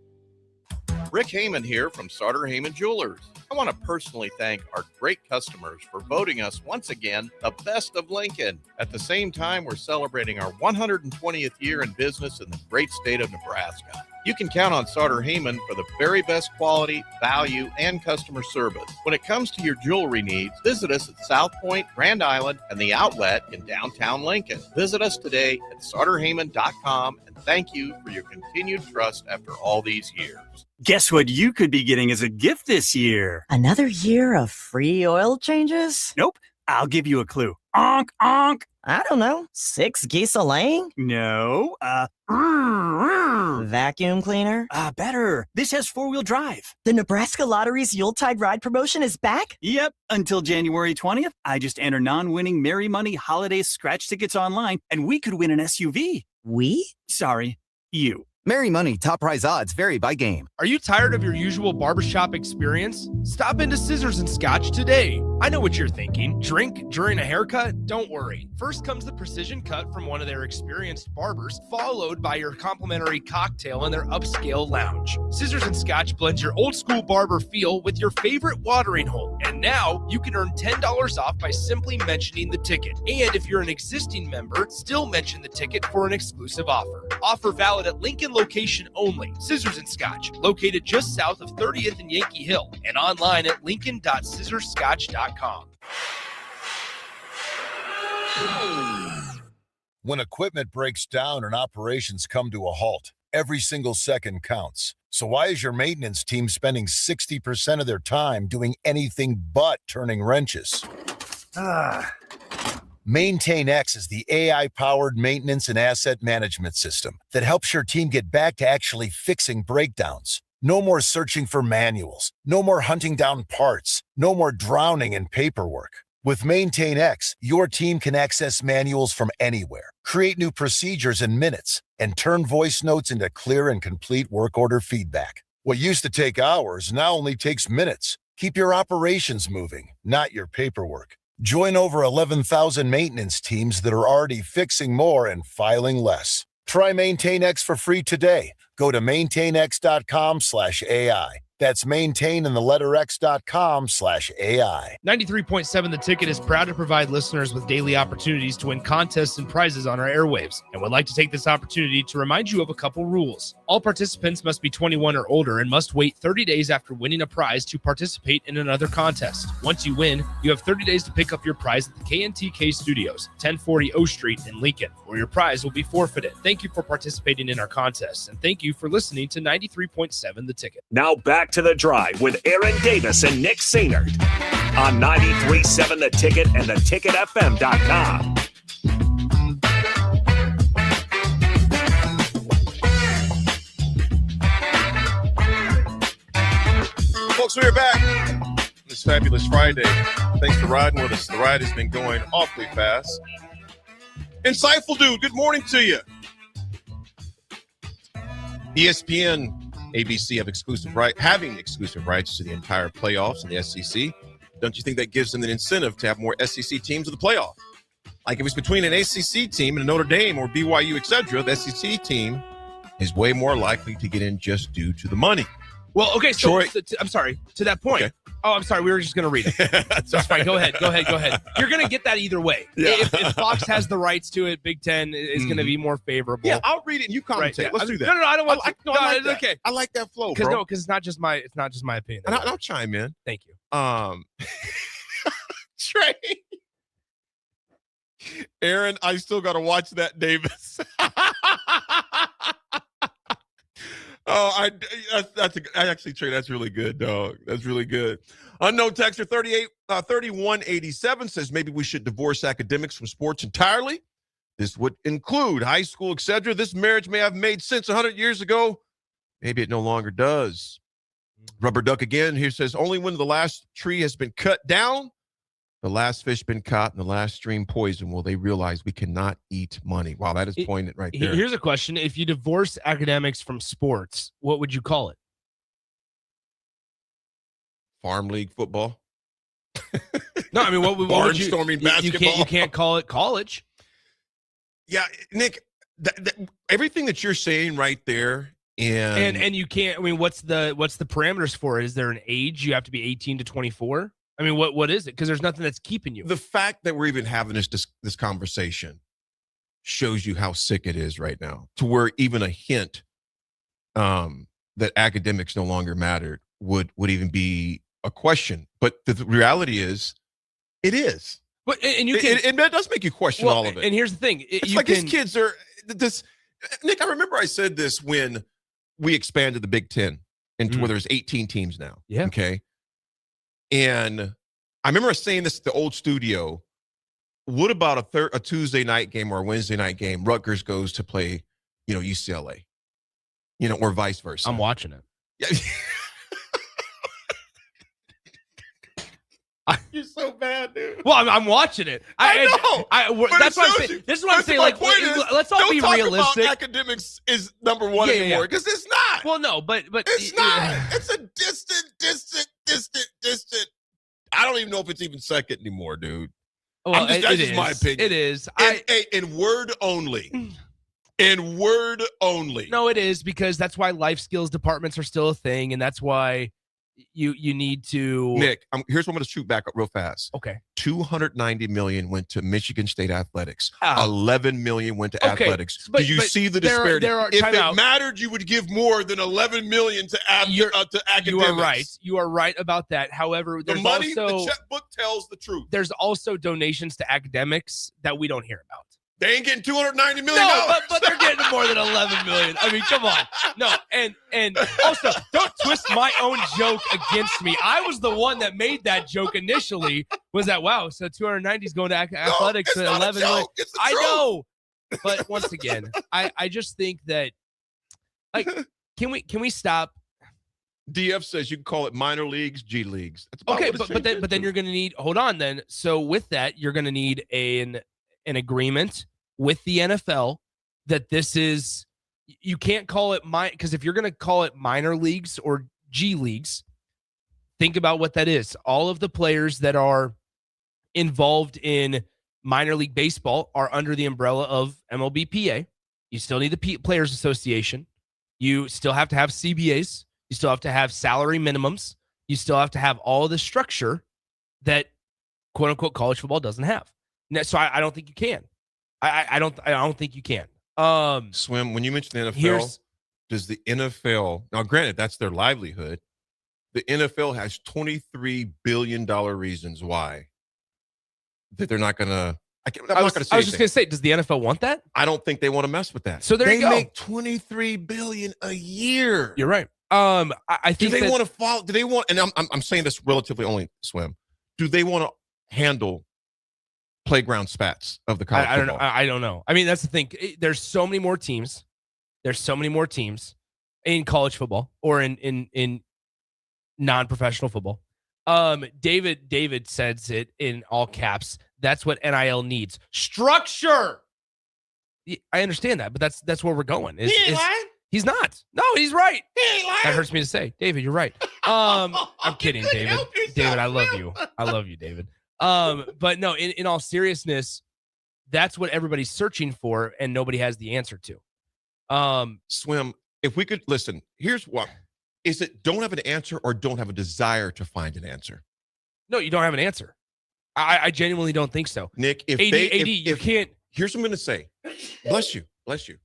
Rick Heyman here from Sartor Heyman Jewelers. I want to personally thank our great customers for voting us once again the best of Lincoln. At the same time, we're celebrating our 120th year in business in the great state of Nebraska. You can count on Sartor Heyman for the very best quality, value, and customer service. When it comes to your jewelry needs, visit us at South Point, Grand Island, and the Outlet in downtown Lincoln. Visit us today at sartorheyman.com, and thank you for your continued trust after all these years. Guess what you could be getting as a gift this year? Another year of free oil changes? Nope. I'll give you a clue. Onk, onk. I don't know. 6 geese a laying? No. Vacuum cleaner? Better. This has 4-wheel drive. The Nebraska Lottery's Yuletide Ride promotion is back? Yep. Until January 20th, I just enter non-winning Merry Money holiday scratch tickets online, and we could win an SUV. We? Sorry, you. Merry Money top prize odds vary by game. Are you tired of your usual barbershop experience? Stop into Scissors and Scotch today. I know what you're thinking. Drink during a haircut? Don't worry. First comes the precision cut from one of their experienced barbers, followed by your complimentary cocktail in their upscale lounge. Scissors and Scotch blends your old school barber feel with your favorite watering hole. And now you can earn $10 off by simply mentioning the ticket. And if you're an existing member, still mention the ticket for an exclusive offer. Offer valid at Lincoln location only. Scissors and Scotch, located just south of 30th and Yankee Hill, and online at lincoln.scissorscotch.com. When equipment breaks down and operations come to a halt, Every single second counts. So why is your maintenance team spending 60% of their time doing anything but turning wrenches? MaintainX is the AI-powered maintenance and asset management system that helps your team get back to actually fixing breakdowns. No more searching for manuals. No more hunting down parts. No more drowning in paperwork. With MaintainX, your team can access manuals from anywhere, create new procedures in minutes, and turn voice notes into clear and complete work order feedback. What used to take hours now only takes minutes. Keep your operations moving, not your paperwork. Join over 11,000 maintenance teams that are already fixing more and filing less. Try MaintainX for free today. Go to maintainx.com/AI. That's maintain in the letter X.com/AI. 93.7 The Ticket is proud to provide listeners with daily opportunities to win contests and prizes on our airwaves, and would like to take this opportunity to remind you of a couple rules. All participants must be 21 or older and must wait 30 days after winning a prize to participate in another contest. Once you win, you have 30 days to pick up your prize at the KNTK Studios, 1040 O Street in Lincoln, or your prize will be forfeited. Thank you for participating in our contests, and thank you for listening to 93.7 The Ticket. Now back to The Drive with Aaron Davis and Nick Sainert on 93.7 The Ticket and theticketfm.com. Folks, we're back this fabulous Friday. Thanks for riding with us. The ride has been going awfully fast. Insightful dude, good morning to you. ESPN, ABC having exclusive rights to the entire playoffs in the SEC. Don't you think that gives them an incentive to have more SEC teams in the playoff? Like if it's between an ACC team and a Notre Dame or BYU, etc., the SEC team is way more likely to get in just due to the money. Well, okay, so I'm sorry, to that point. Okay. Oh, I'm sorry, we were just going to read it. That's fine. Go ahead. You're going to get that either way. Yeah. If Fox has the rights to it, Big Ten is going to be more favorable. Yeah, I'll read it and you commentate. Right, yeah. Let's do that. No, I don't want to. No, I like it's that. okay. I like that flow, bro. Because it's not just my opinion. And I'll chime in. Thank you. Trey. Aaron, I still got to watch that, Davis. Trey, that's really good, dog. That's really good. Unknown texter 3187 says maybe we should divorce academics from sports entirely. This would include high school, etc. This marriage may have made sense 100 years ago. Maybe it no longer does. Rubber Duck again here says only when the last tree has been cut down, the last fish been caught, and the last stream poisoned will they realize we cannot eat money. Wow, that is poignant right there. Here's a question. If you divorce academics from sports, what would you call it? Farm league football? No, I mean, what would you? Barnstorming basketball? You can't call it college. Yeah, Nick, everything that you're saying right there, and you can't. I mean, what's the parameters for it? Is there an age you have to be 18 to 24? I mean, what is it? Because there's nothing that's keeping you. The fact that we're even having this conversation shows you how sick it is right now, to where even a hint that academics no longer mattered would even be a question. But the reality is, it is. But and you can, it does make you question all of it. And here's the thing: it's like these kids are this. Nick, I remember I said this when we expanded the Big Ten into where there's 18 teams now. Yeah. Okay. And I remember saying this at the old studio. What about a Tuesday night game or a Wednesday night game? Rutgers goes to play, UCLA, or vice versa. I'm watching it. Yeah. You're so bad, dude. Well, I'm watching it. I know. That's what I'm saying. This is what I'm saying. Like, let's all be realistic. About academics is number one anymore because it's not. Well, no, but it's not. It's a distant. I don't even know if it's even second anymore, dude. Well, that's just my opinion. It is. In word only. In word only. No, it is, because that's why life skills departments are still a thing, and that's why you need to. Nick, here's what I'm going to shoot back up real fast. Okay. $290 million went to Michigan State athletics. $11 million went to athletics. But, do you see the disparity? If it mattered, you would give more than $11 million to academics. You are right about that. However, the checkbook tells the truth. There's also donations to academics that we don't hear about. They ain't getting $290 million. No, but they're getting more than 11 million. I mean, come on. No, and also don't twist my own joke against me. I was the one that made that joke initially. Was that wow? So 290 is going to athletics at 11 million. I know, but once again, I just think that like can we stop? DF says you can call it minor leagues, G leagues. That's about Okay, what it's but then changed you're going to need. Hold on, then. So with that, you're going to need an agreement with the NFL that this is. You can't call it because if you're going to call it minor leagues or G leagues, think about what that is. All of the players that are involved in minor league baseball are under the umbrella of MLBPA. You still need the Players Association. You still have to have CBAs. You still have to have salary minimums. You still have to have all of the structure that quote unquote college football doesn't have. So I don't think you can. I don't think you can. Swim, when you mentioned the NFL, does the NFL, now granted, that's their livelihood. The NFL has $23 billion reasons why that they're not going to. I was just going to say, does the NFL want that? I don't think they want to mess with that. So there you go. They make $23 billion a year. You're right. I think do they want to follow? Do they want? And I'm saying this relatively only, Swim. Do they want to handle playground spats of the college football? I don't know. I mean, that's the thing. There's so many more teams. There's so many more teams in college football or in non-professional football. David says it in all caps. That's what NIL needs. Structure. I understand that, but that's where we're going. He's not. No, he's right. That hurts me to say. David, you're right. I'm kidding, David. David, I love you. I love you, David. But no, in all seriousness, that's what everybody's searching for, and nobody has the answer to. Swim, if we could listen, here's what. Is it don't have an answer or don't have a desire to find an answer? No, you don't have an answer. I genuinely don't think so. Nick, if you can't. Here's what I'm going to say. Bless you. Bless you.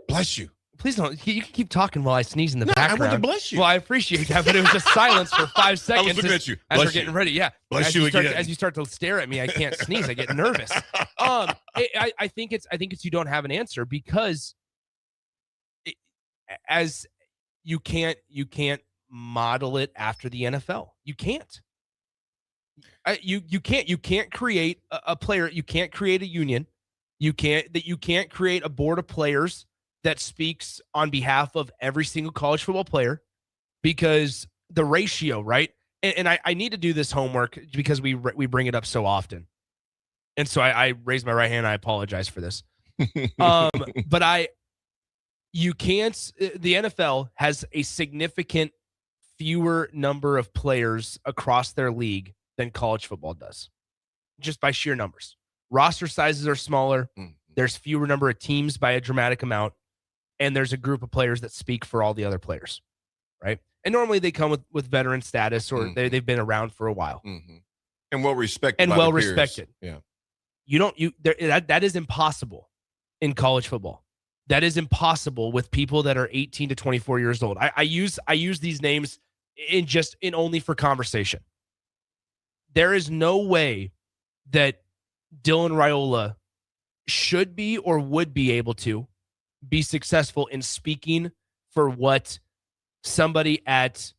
Bless you. Please don't. You can keep talking while I sneeze in the background. I want to bless you. Well, I appreciate that, but it was just silence for 5 seconds. I was looking at you. As Bless we're getting you. ready. Yeah. Bless you again. As you start to stare at me, I can't sneeze. I get nervous. I think it's you don't have an answer because as you can't model it after the NFL. You can't. You can't create a player. You can't create a union. You can't create a board of players that speaks on behalf of every single college football player because the ratio, right? And I need to do this homework because we bring it up so often. And so I raised my right hand. I apologize for this. But you can't, the NFL has a significant fewer number of players across their league than college football does, just by sheer numbers. Roster sizes are smaller. There's fewer number of teams by a dramatic amount. And there's a group of players that speak for all the other players, right? And normally they come with veteran status or they've been around for a while. And well respected. And well respected. Yeah. That is impossible in college football. That is impossible with people that are 18 to 24 years old. I use these names in only for conversation. There is no way that Dylan Raiola should be or would be able to be successful in speaking for what somebody at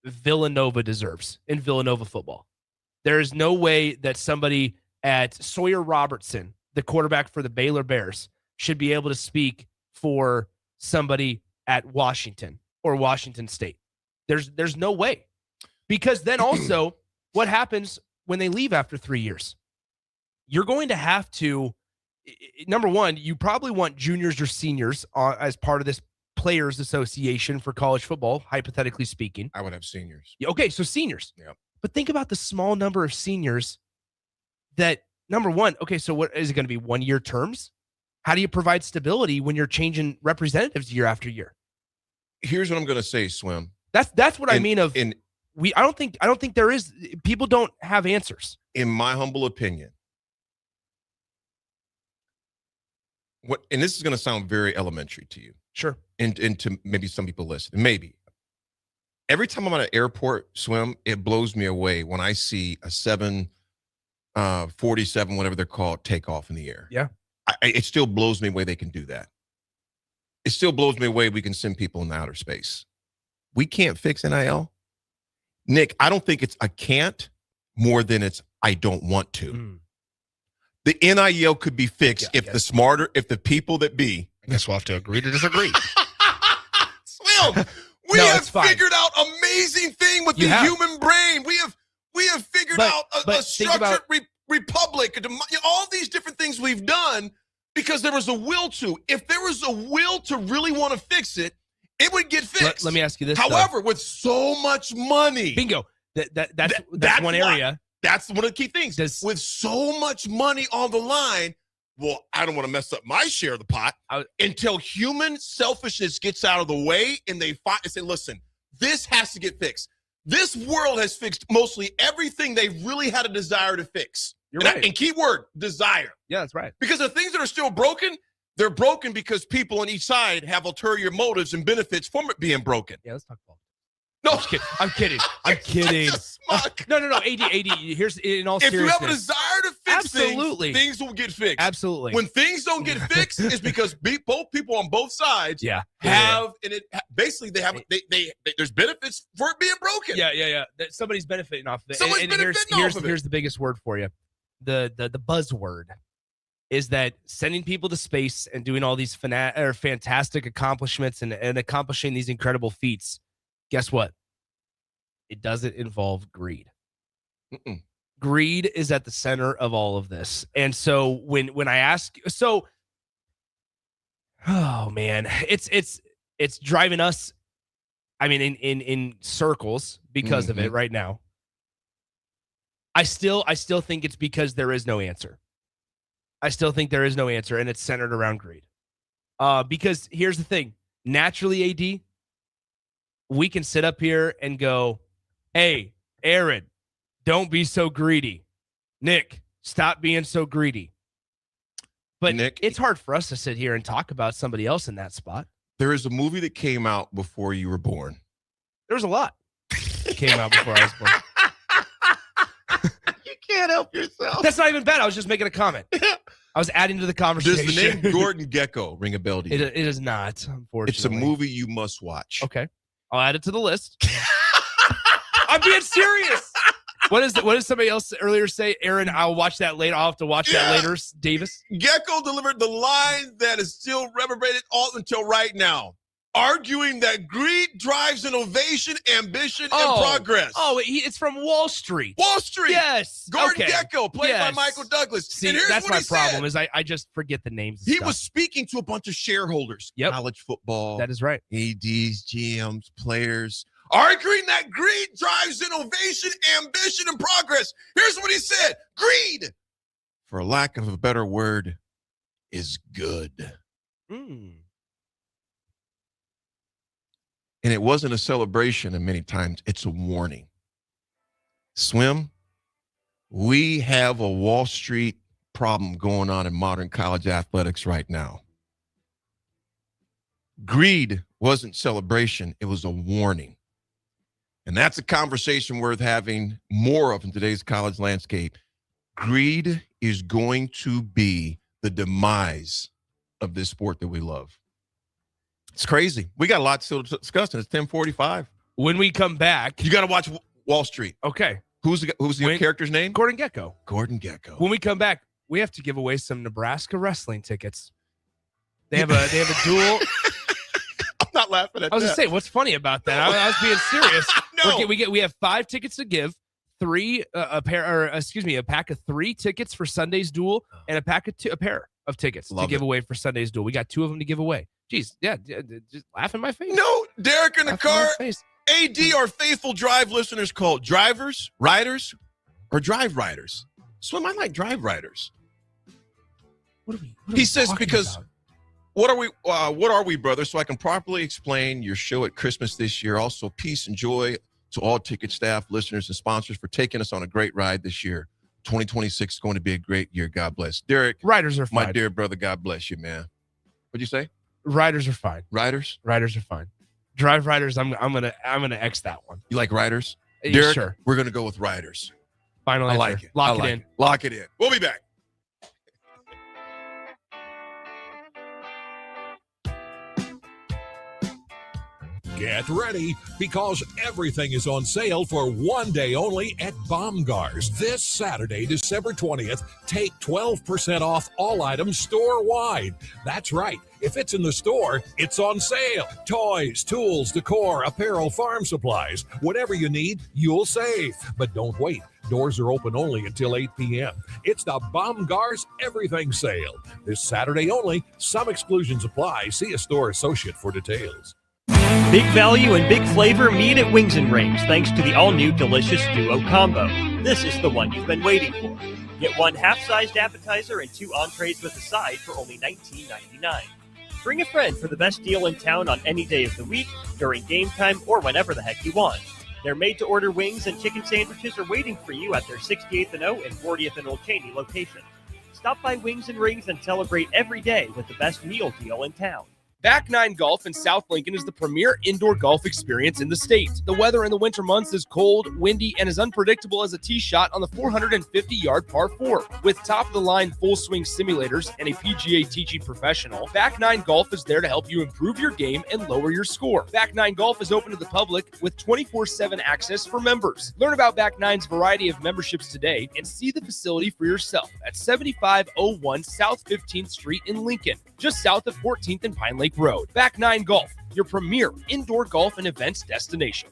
Villanova deserves in Villanova football. There is no way that somebody at Sawyer Robertson, the quarterback for the Baylor Bears, should be able to speak for somebody at Washington or Washington State. There's no way. Because then also, what happens when they leave after 3 years? You're going to have to, number one, you probably want juniors or seniors as part of this Players Association for college football, hypothetically speaking. I would have seniors. Okay, so seniors. Yeah. But think about the small number of seniors that, number one, okay, so what is it going to be, 1 year terms? How do you provide stability when you're changing representatives year after year? Here's what I'm going to say, Swim. That's what I mean of I don't think there is, people don't have answers. In my humble opinion, and this is going to sound very elementary to you. Sure. And to maybe some people listening, maybe. Every time I'm at an airport, Swim, it blows me away when I see a 747, whatever they're called, take off in the air. Yeah. It still blows me away they can do that. It still blows me away we can send people in outer space. We can't fix NIL. Nick, I don't think it's I can't more than it's I don't want to. The NIL could be fixed if the people that be. I guess we'll have to agree to disagree. Swim, we have figured out amazing thing with the human brain. We have figured out a structured republic, all these different things we've done because there was a will to. If there was a will to really want to fix it, it would get fixed. Let me ask you this. However, with so much money. Bingo. That's one area. That's one of the key things. With so much money on the line, well, I don't want to mess up my share of the pot until human selfishness gets out of the way and they say, listen, this has to get fixed. This world has fixed mostly everything they really had a desire to fix. You're right. And key word, desire. Yeah, that's right. Because the things that are still broken, they're broken because people on each side have ulterior motives and benefits from it being broken. Yeah, let's talk about it. No, I'm kidding. I'm kidding. No. AD. Here's in all if seriousness. you have a desire to fix Absolutely. things will get fixed. Absolutely. When things don't get fixed, it's because both people on both sides have, and it basically they have they there's benefits for it being broken. Yeah. Somebody's benefiting off of it. Somebody's benefiting off of it. Here's the biggest word for you. The buzzword is that sending people to space and doing all these fantastic accomplishments and accomplishing these incredible feats. Guess what? It doesn't involve greed. Greed is at the center of all of this. And so when I ask, oh man, it's driving us, I mean, in circles because of it right now. I still think it's because there is no answer. I still think there is no answer, and it's centered around greed. Because here's the thing. Naturally, AD, we can sit up here and go, hey, Aaron, don't be so greedy. Nick, stop being so greedy. But Nick, it's hard for us to sit here and talk about somebody else in that spot. There is a movie that came out before you were born. There's a lot that came out before I was born. You can't help yourself. That's not even bad. I was just making a comment. I was adding to the conversation. Does the name Gordon Gekko ring a bell to you? It is not, unfortunately. It's a movie you must watch. Okay. I'll add it to the list. I'm being serious. What does somebody else earlier say? Aaron, I'll watch that later. I'll have to watch that later. Davis. Gekko delivered the line that is still reverberated all until right now. Arguing that greed drives innovation, ambition, and progress. It's from Wall Street. Wall Street. Yes. Gordon Gekko, played by Michael Douglas. See, and that's my problem said. is I just forget the names. He was speaking to a bunch of shareholders. Yep. College football. That is right. ADs, GMs, players. Arguing that greed drives innovation, ambition, and progress. Here's what he said. Greed, for lack of a better word, is good. And it wasn't a celebration, and many times it's a warning. Swim, we have a Wall Street problem going on in modern college athletics right now. Greed wasn't celebration, it was a warning. And that's a conversation worth having more of in today's college landscape. Greed is going to be the demise of this sport that we love. It's crazy. We got a lot still to discuss, and it's 10:45. When we come back, you got to watch Wall Street. Okay. Who's the character's name? Gordon Gekko. Gordon Gekko. When we come back, we have to give away some Nebraska wrestling tickets. They have a dual. I'm not laughing at that. I was gonna say, what's funny about that? I was being serious. No. We have 5 tickets to give. A pack of 3 tickets for Sunday's duel, and a pair of tickets to give away for Sunday's duel. We got 2 of them to give away. Jeez, yeah, just laugh in my face. No, Derek in the car. AD, our faithful drive listeners called drivers, riders, or drive riders. Swim, I like drive riders. He says because about? What are we, brother? So I can properly explain your show at Christmas this year. Also, peace and joy to all ticket staff, listeners, and sponsors for taking us on a great ride this year. 2026 is going to be a great year. God bless. Derek, riders are fine. My dear brother, God bless you, man. What'd you say? Riders are fine. Riders are fine. Drive riders, I'm gonna X that one. You like riders? Derek, sure. We're gonna go with riders. Final answer. I like it. Lock it in. Lock it in. We'll be back. Get ready because everything is on sale for one day only at Baumgars. This Saturday, December 20th, take 12% off all items store-wide. That's right. If it's in the store, it's on sale. Toys, tools, decor, apparel, farm supplies, whatever you need, you'll save. But don't wait. Doors are open only until 8 p.m. It's the Baumgars Everything Sale. This Saturday only. Some exclusions apply. See a store associate for details. Big value and big flavor meet at Wings and Rings thanks to the all-new Delicious Duo Combo. This is the one you've been waiting for. Get one half-sized appetizer and 2 entrees with a side for only $19.99. Bring a friend for the best deal in town on any day of the week, during game time, or whenever the heck you want. Their made-to-order wings and chicken sandwiches are waiting for you at their 68th and O and 40th and Old Cheney locations. Stop by Wings and Rings and celebrate every day with the best meal deal in town. Back Nine Golf in South Lincoln is the premier indoor golf experience in the state. The weather in the winter months is cold, windy, and as unpredictable as a tee shot on the 450-yard par 4. With top-of-the-line full-swing simulators and a PGA teaching professional, Back Nine Golf is there to help you improve your game and lower your score. Back Nine Golf is open to the public with 24/7 access for members. Learn about Back Nine's variety of memberships today and see the facility for yourself at 7501 South 15th Street in Lincoln, just south of 14th and Pine Lake Road. Back Nine Golf, your premier indoor golf and events destination.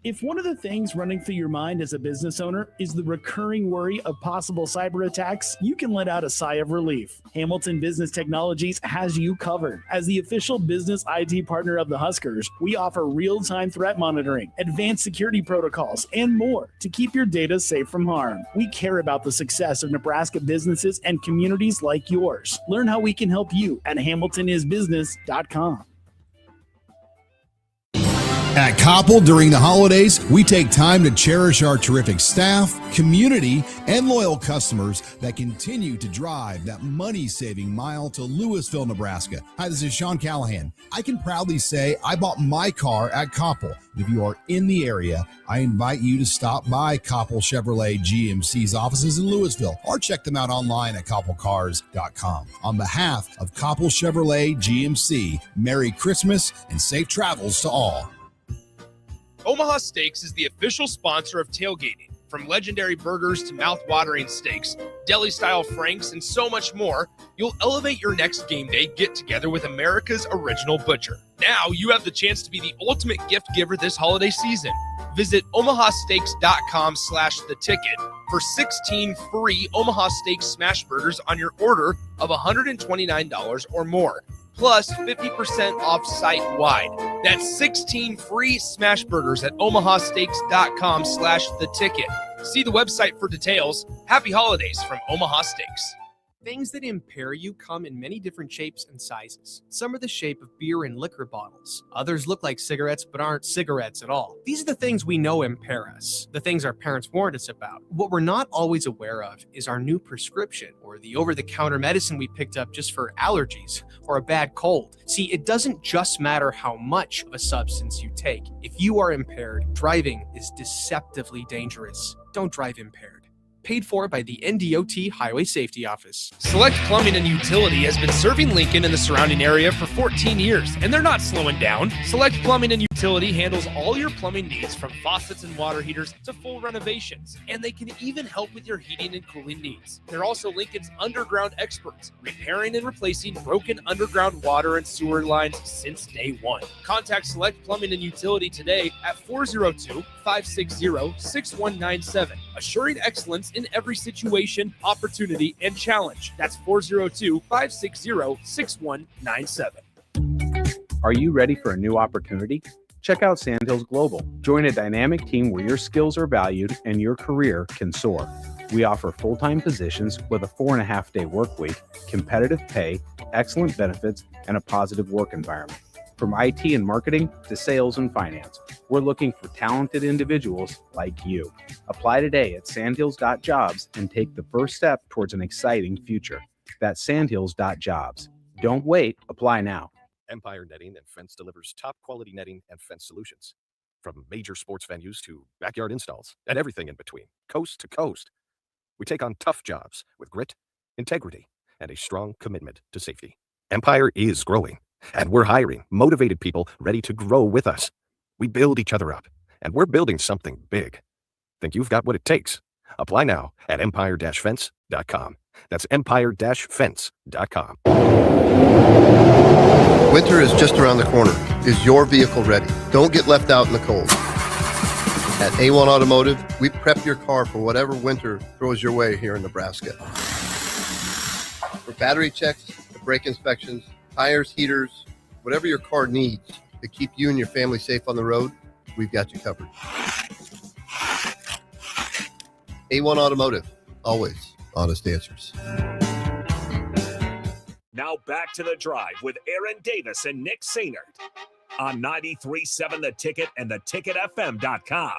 If one of the things running through your mind as a business owner is the recurring worry of possible cyber attacks, you can let out a sigh of relief. Hamilton Business Technologies has you covered. As the official business IT partner of the Huskers, we offer real-time threat monitoring, advanced security protocols, and more to keep your data safe from harm. We care about the success of Nebraska businesses and communities like yours. Learn how we can help you at hamiltonisbusiness.com. At Koppel, during the holidays, we take time to cherish our terrific staff, community, and loyal customers that continue to drive that money-saving mile to Louisville, Nebraska. Hi, this is Sean Callahan. I can proudly say I bought my car at Koppel. If you are in the area, I invite you to stop by Koppel Chevrolet GMC's offices in Louisville or check them out online at koppelcars.com. On behalf of Koppel Chevrolet GMC, Merry Christmas and safe travels to all. Omaha Steaks is the official sponsor of tailgating. From legendary burgers to mouth-watering steaks, deli-style franks, and so much more, you'll elevate your next game day get-together with America's original butcher. Now you have the chance to be the ultimate gift giver this holiday season. Visit omahasteaks.com/theticket for 16 free Omaha Steaks smash burgers on your order of $129 or more. Plus 50% off site-wide. That's 16 free smash burgers at omahasteaks.com/theticket. See the website for details. Happy holidays from Omaha Steaks. Things that impair you come in many different shapes and sizes. Some are the shape of beer and liquor bottles. Others look like cigarettes but aren't cigarettes at all. These are the things we know impair us, the things our parents warned us about. What we're not always aware of is our new prescription or the over-the-counter medicine we picked up just for allergies or a bad cold. See, it doesn't just matter how much of a substance you take. If you are impaired, driving is deceptively dangerous. Don't drive impaired. Paid for by the NDOT Highway Safety Office. Select Plumbing and Utility has been serving Lincoln and the surrounding area for 14 years, and they're not slowing down. Select Plumbing and Utility handles all your plumbing needs from faucets and water heaters to full renovations, and they can even help with your heating and cooling needs. They're also Lincoln's underground experts, repairing and replacing broken underground water and sewer lines since day one. Contact Select Plumbing and Utility today at 402-560-6197, assuring excellence in every situation, opportunity, and challenge. That's 402-560-6197. Are you ready for a new opportunity? Check out Sandhills Global. Join a dynamic team where your skills are valued and your career can soar. We offer full-time positions with a 4.5-day work week, competitive pay, excellent benefits, and a positive work environment. From IT and marketing to sales and finance, we're looking for talented individuals like you. Apply today at sandhills.jobs and take the first step towards an exciting future. That's sandhills.jobs. Don't wait, apply now. Empire Netting and Fence delivers top quality netting and fence solutions. From major sports venues to backyard installs and everything in between, coast to coast. We take on tough jobs with grit, integrity, and a strong commitment to safety. Empire is growing. And we're hiring motivated people ready to grow with us. We build each other up, and we're building something big. Think you've got what it takes? Apply now at empire-fence.com. That's empire-fence.com. Winter is just around the corner. Is your vehicle ready? Don't get left out in the cold. At A1 Automotive, we prep your car for whatever winter throws your way here in Nebraska. For battery checks, brake inspections, tires, heaters, whatever your car needs to keep you and your family safe on the road, we've got you covered. A1 Automotive, always honest answers. Now back to the drive with Aaron Davis and Nick Sainert on 93.7 The Ticket and theticketfm.com.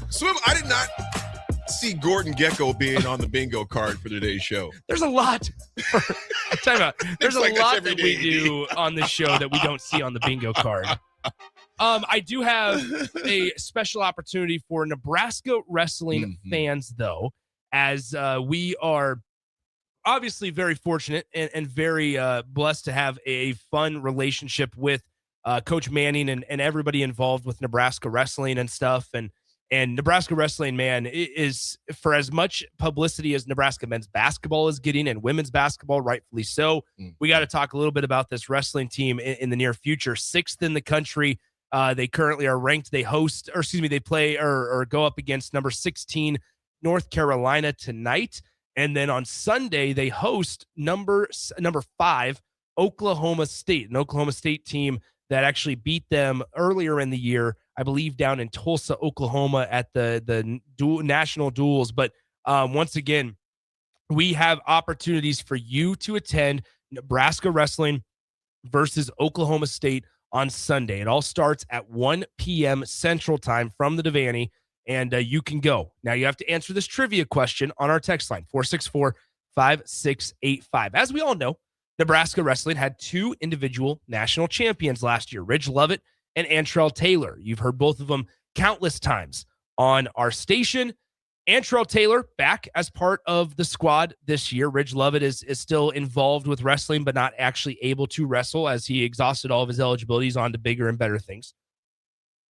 Swim, I did not see Gordon Gekko being on the bingo card for today's show. There's a lot. Time out. There's It's like a this lot every that we day. do on this show that we don't see on the bingo card. I do have a special opportunity for Nebraska wrestling fans, though, as we are obviously very fortunate and very blessed to have a fun relationship with Coach Manning and everybody involved with Nebraska wrestling and stuff. And Nebraska wrestling, man, is, for as much publicity as Nebraska men's basketball is getting and women's basketball, rightfully so, we got to talk a little bit about this wrestling team in the near future. 6th in the country. They currently are ranked. They play or go up against number 16 North Carolina tonight. And then on Sunday, they host number 5 Oklahoma State, an Oklahoma State team that actually beat them earlier in the year, I believe, down in Tulsa, Oklahoma at the national duels. But once again, we have opportunities for you to attend Nebraska wrestling versus Oklahoma State on Sunday. It all starts at 1 p.m. Central Time from the Devaney, and you can go. Now, you have to answer this trivia question on our text line, 464-5685. As we all know, Nebraska wrestling had 2 individual national champions last year, Ridge Lovett and Antrell Taylor. You've heard both of them countless times on our station. Antrell Taylor back as part of the squad this year. Ridge Lovett is still involved with wrestling, but not actually able to wrestle as he exhausted all of his eligibilities on to bigger and better things.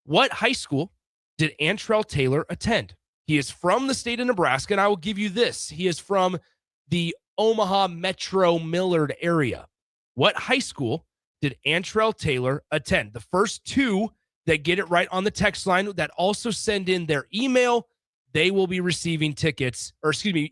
What high school did Antrell Taylor attend? He is from the state of Nebraska, and I will give you this. He is from the Omaha Metro Millard area. What high school did Antrell Taylor attend? The first 2 that get it right on the text line that also send in their email, they will be receiving tickets,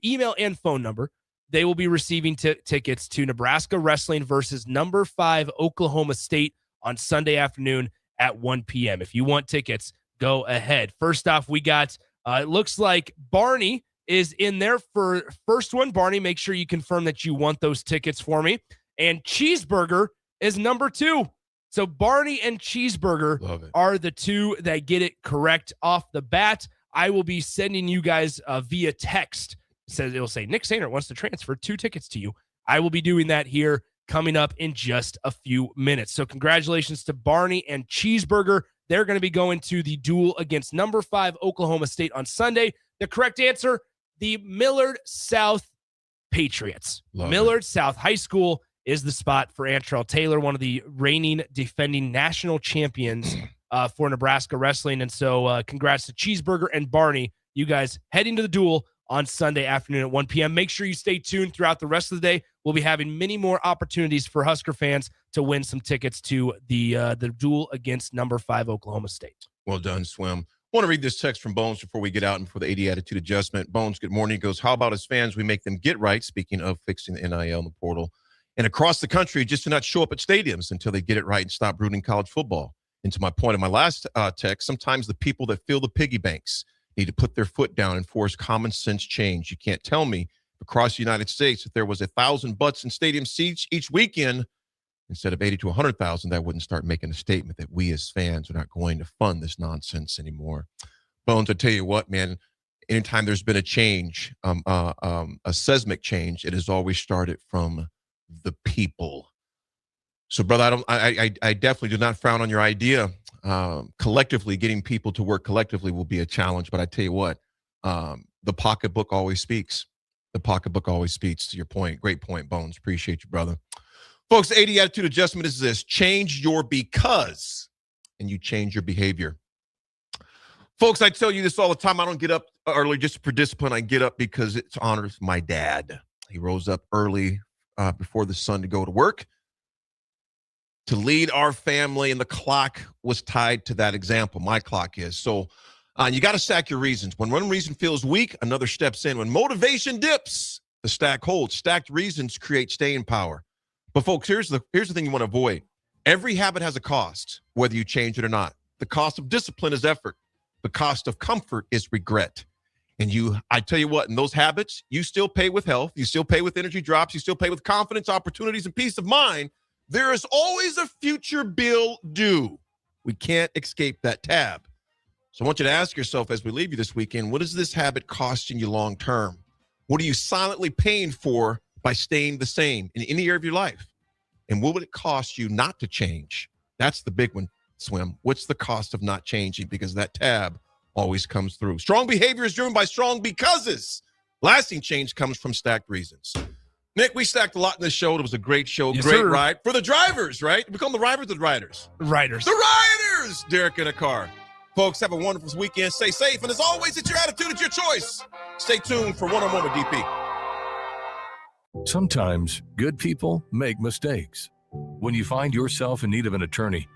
email and phone number. They will be receiving tickets to Nebraska wrestling versus number 5 Oklahoma State on Sunday afternoon at 1 p.m. If you want tickets, go ahead. First off, we got, it looks like Barney is in there for first one. Barney, make sure you confirm that you want those tickets for me. And Cheeseburger is number 2. So Barney and Cheeseburger are the 2 that get it correct off the bat. I will be sending you guys via text. It'll say Nick Sainert wants to transfer 2 tickets to you. I will be doing that here coming up in just a few minutes. So congratulations to Barney and Cheeseburger. They're going to be going to the duel against number 5 Oklahoma State on Sunday. The correct answer, the Millard South Patriots. Millard South High School is the spot for Antrell Taylor, one of the reigning defending national champions for Nebraska wrestling. And so congrats to Cheeseburger and Barney. You guys heading to the duel on Sunday afternoon at 1 p.m. Make sure you stay tuned throughout the rest of the day. We'll be having many more opportunities for Husker fans to win some tickets to the duel against number 5 Oklahoma State. Well done, Swim. I want to read this text from Bones before we get out and for the AD attitude adjustment. Bones, good morning. He goes, how about as fans, we make them get right, speaking of fixing the NIL in the portal, and across the country just to not show up at stadiums until they get it right and stop rooting college football. And to my point in my last text, sometimes the people that fill the piggy banks need to put their foot down and force common sense change. You can't tell me across the United States if there was 1,000 butts in stadium seats each weekend instead of 80 to 100,000, that wouldn't start making a statement that we as fans are not going to fund this nonsense anymore. Bones, I tell you what, man, anytime there's been a change, a seismic change, it has always started from the people. So, brother, I definitely do not frown on your idea. Collectively, getting people to work collectively will be a challenge. But I tell you what, the pocketbook always speaks. The pocketbook always speaks, to your point. Great point, Bones. Appreciate you, brother. Folks, the 80 attitude adjustment is this: change your because, and you change your behavior. Folks, I tell you this all the time. I don't get up early just for discipline. I get up because it honors my dad. He rose up early before the sun to go to work, to lead our family, and the clock was tied to that example. My clock is. So you got to stack your reasons. When one reason feels weak, another steps in. When motivation dips, the stack holds. Stacked reasons create staying power. But folks, here's the thing you want to avoid. Every habit has a cost, whether you change it or not. The cost of discipline is effort. The cost of comfort is regret. And I tell you what, in those habits, you still pay with health. You still pay with energy drops. You still pay with confidence, opportunities, and peace of mind. There is always a future bill due. We can't escape that tab. So I want you to ask yourself as we leave you this weekend, what is this habit costing you long term? What are you silently paying for by staying the same in any area of your life? And what would it cost you not to change? That's the big one, Swim. What's the cost of not changing? Because that tab always comes through. Strong behavior is driven by strong becauses. Lasting change comes from stacked reasons. Nick, we stacked a lot in this show. It was a great show, Yes, great sir. ride. For the drivers, right? We become the riders or the riders? Riders. The riders! Derek in a car. Folks, have a wonderful weekend. Stay safe. And as always, it's your attitude, it's your choice. Stay tuned for One-on-One with DP. Sometimes good people make mistakes. When you find yourself in need of an attorney,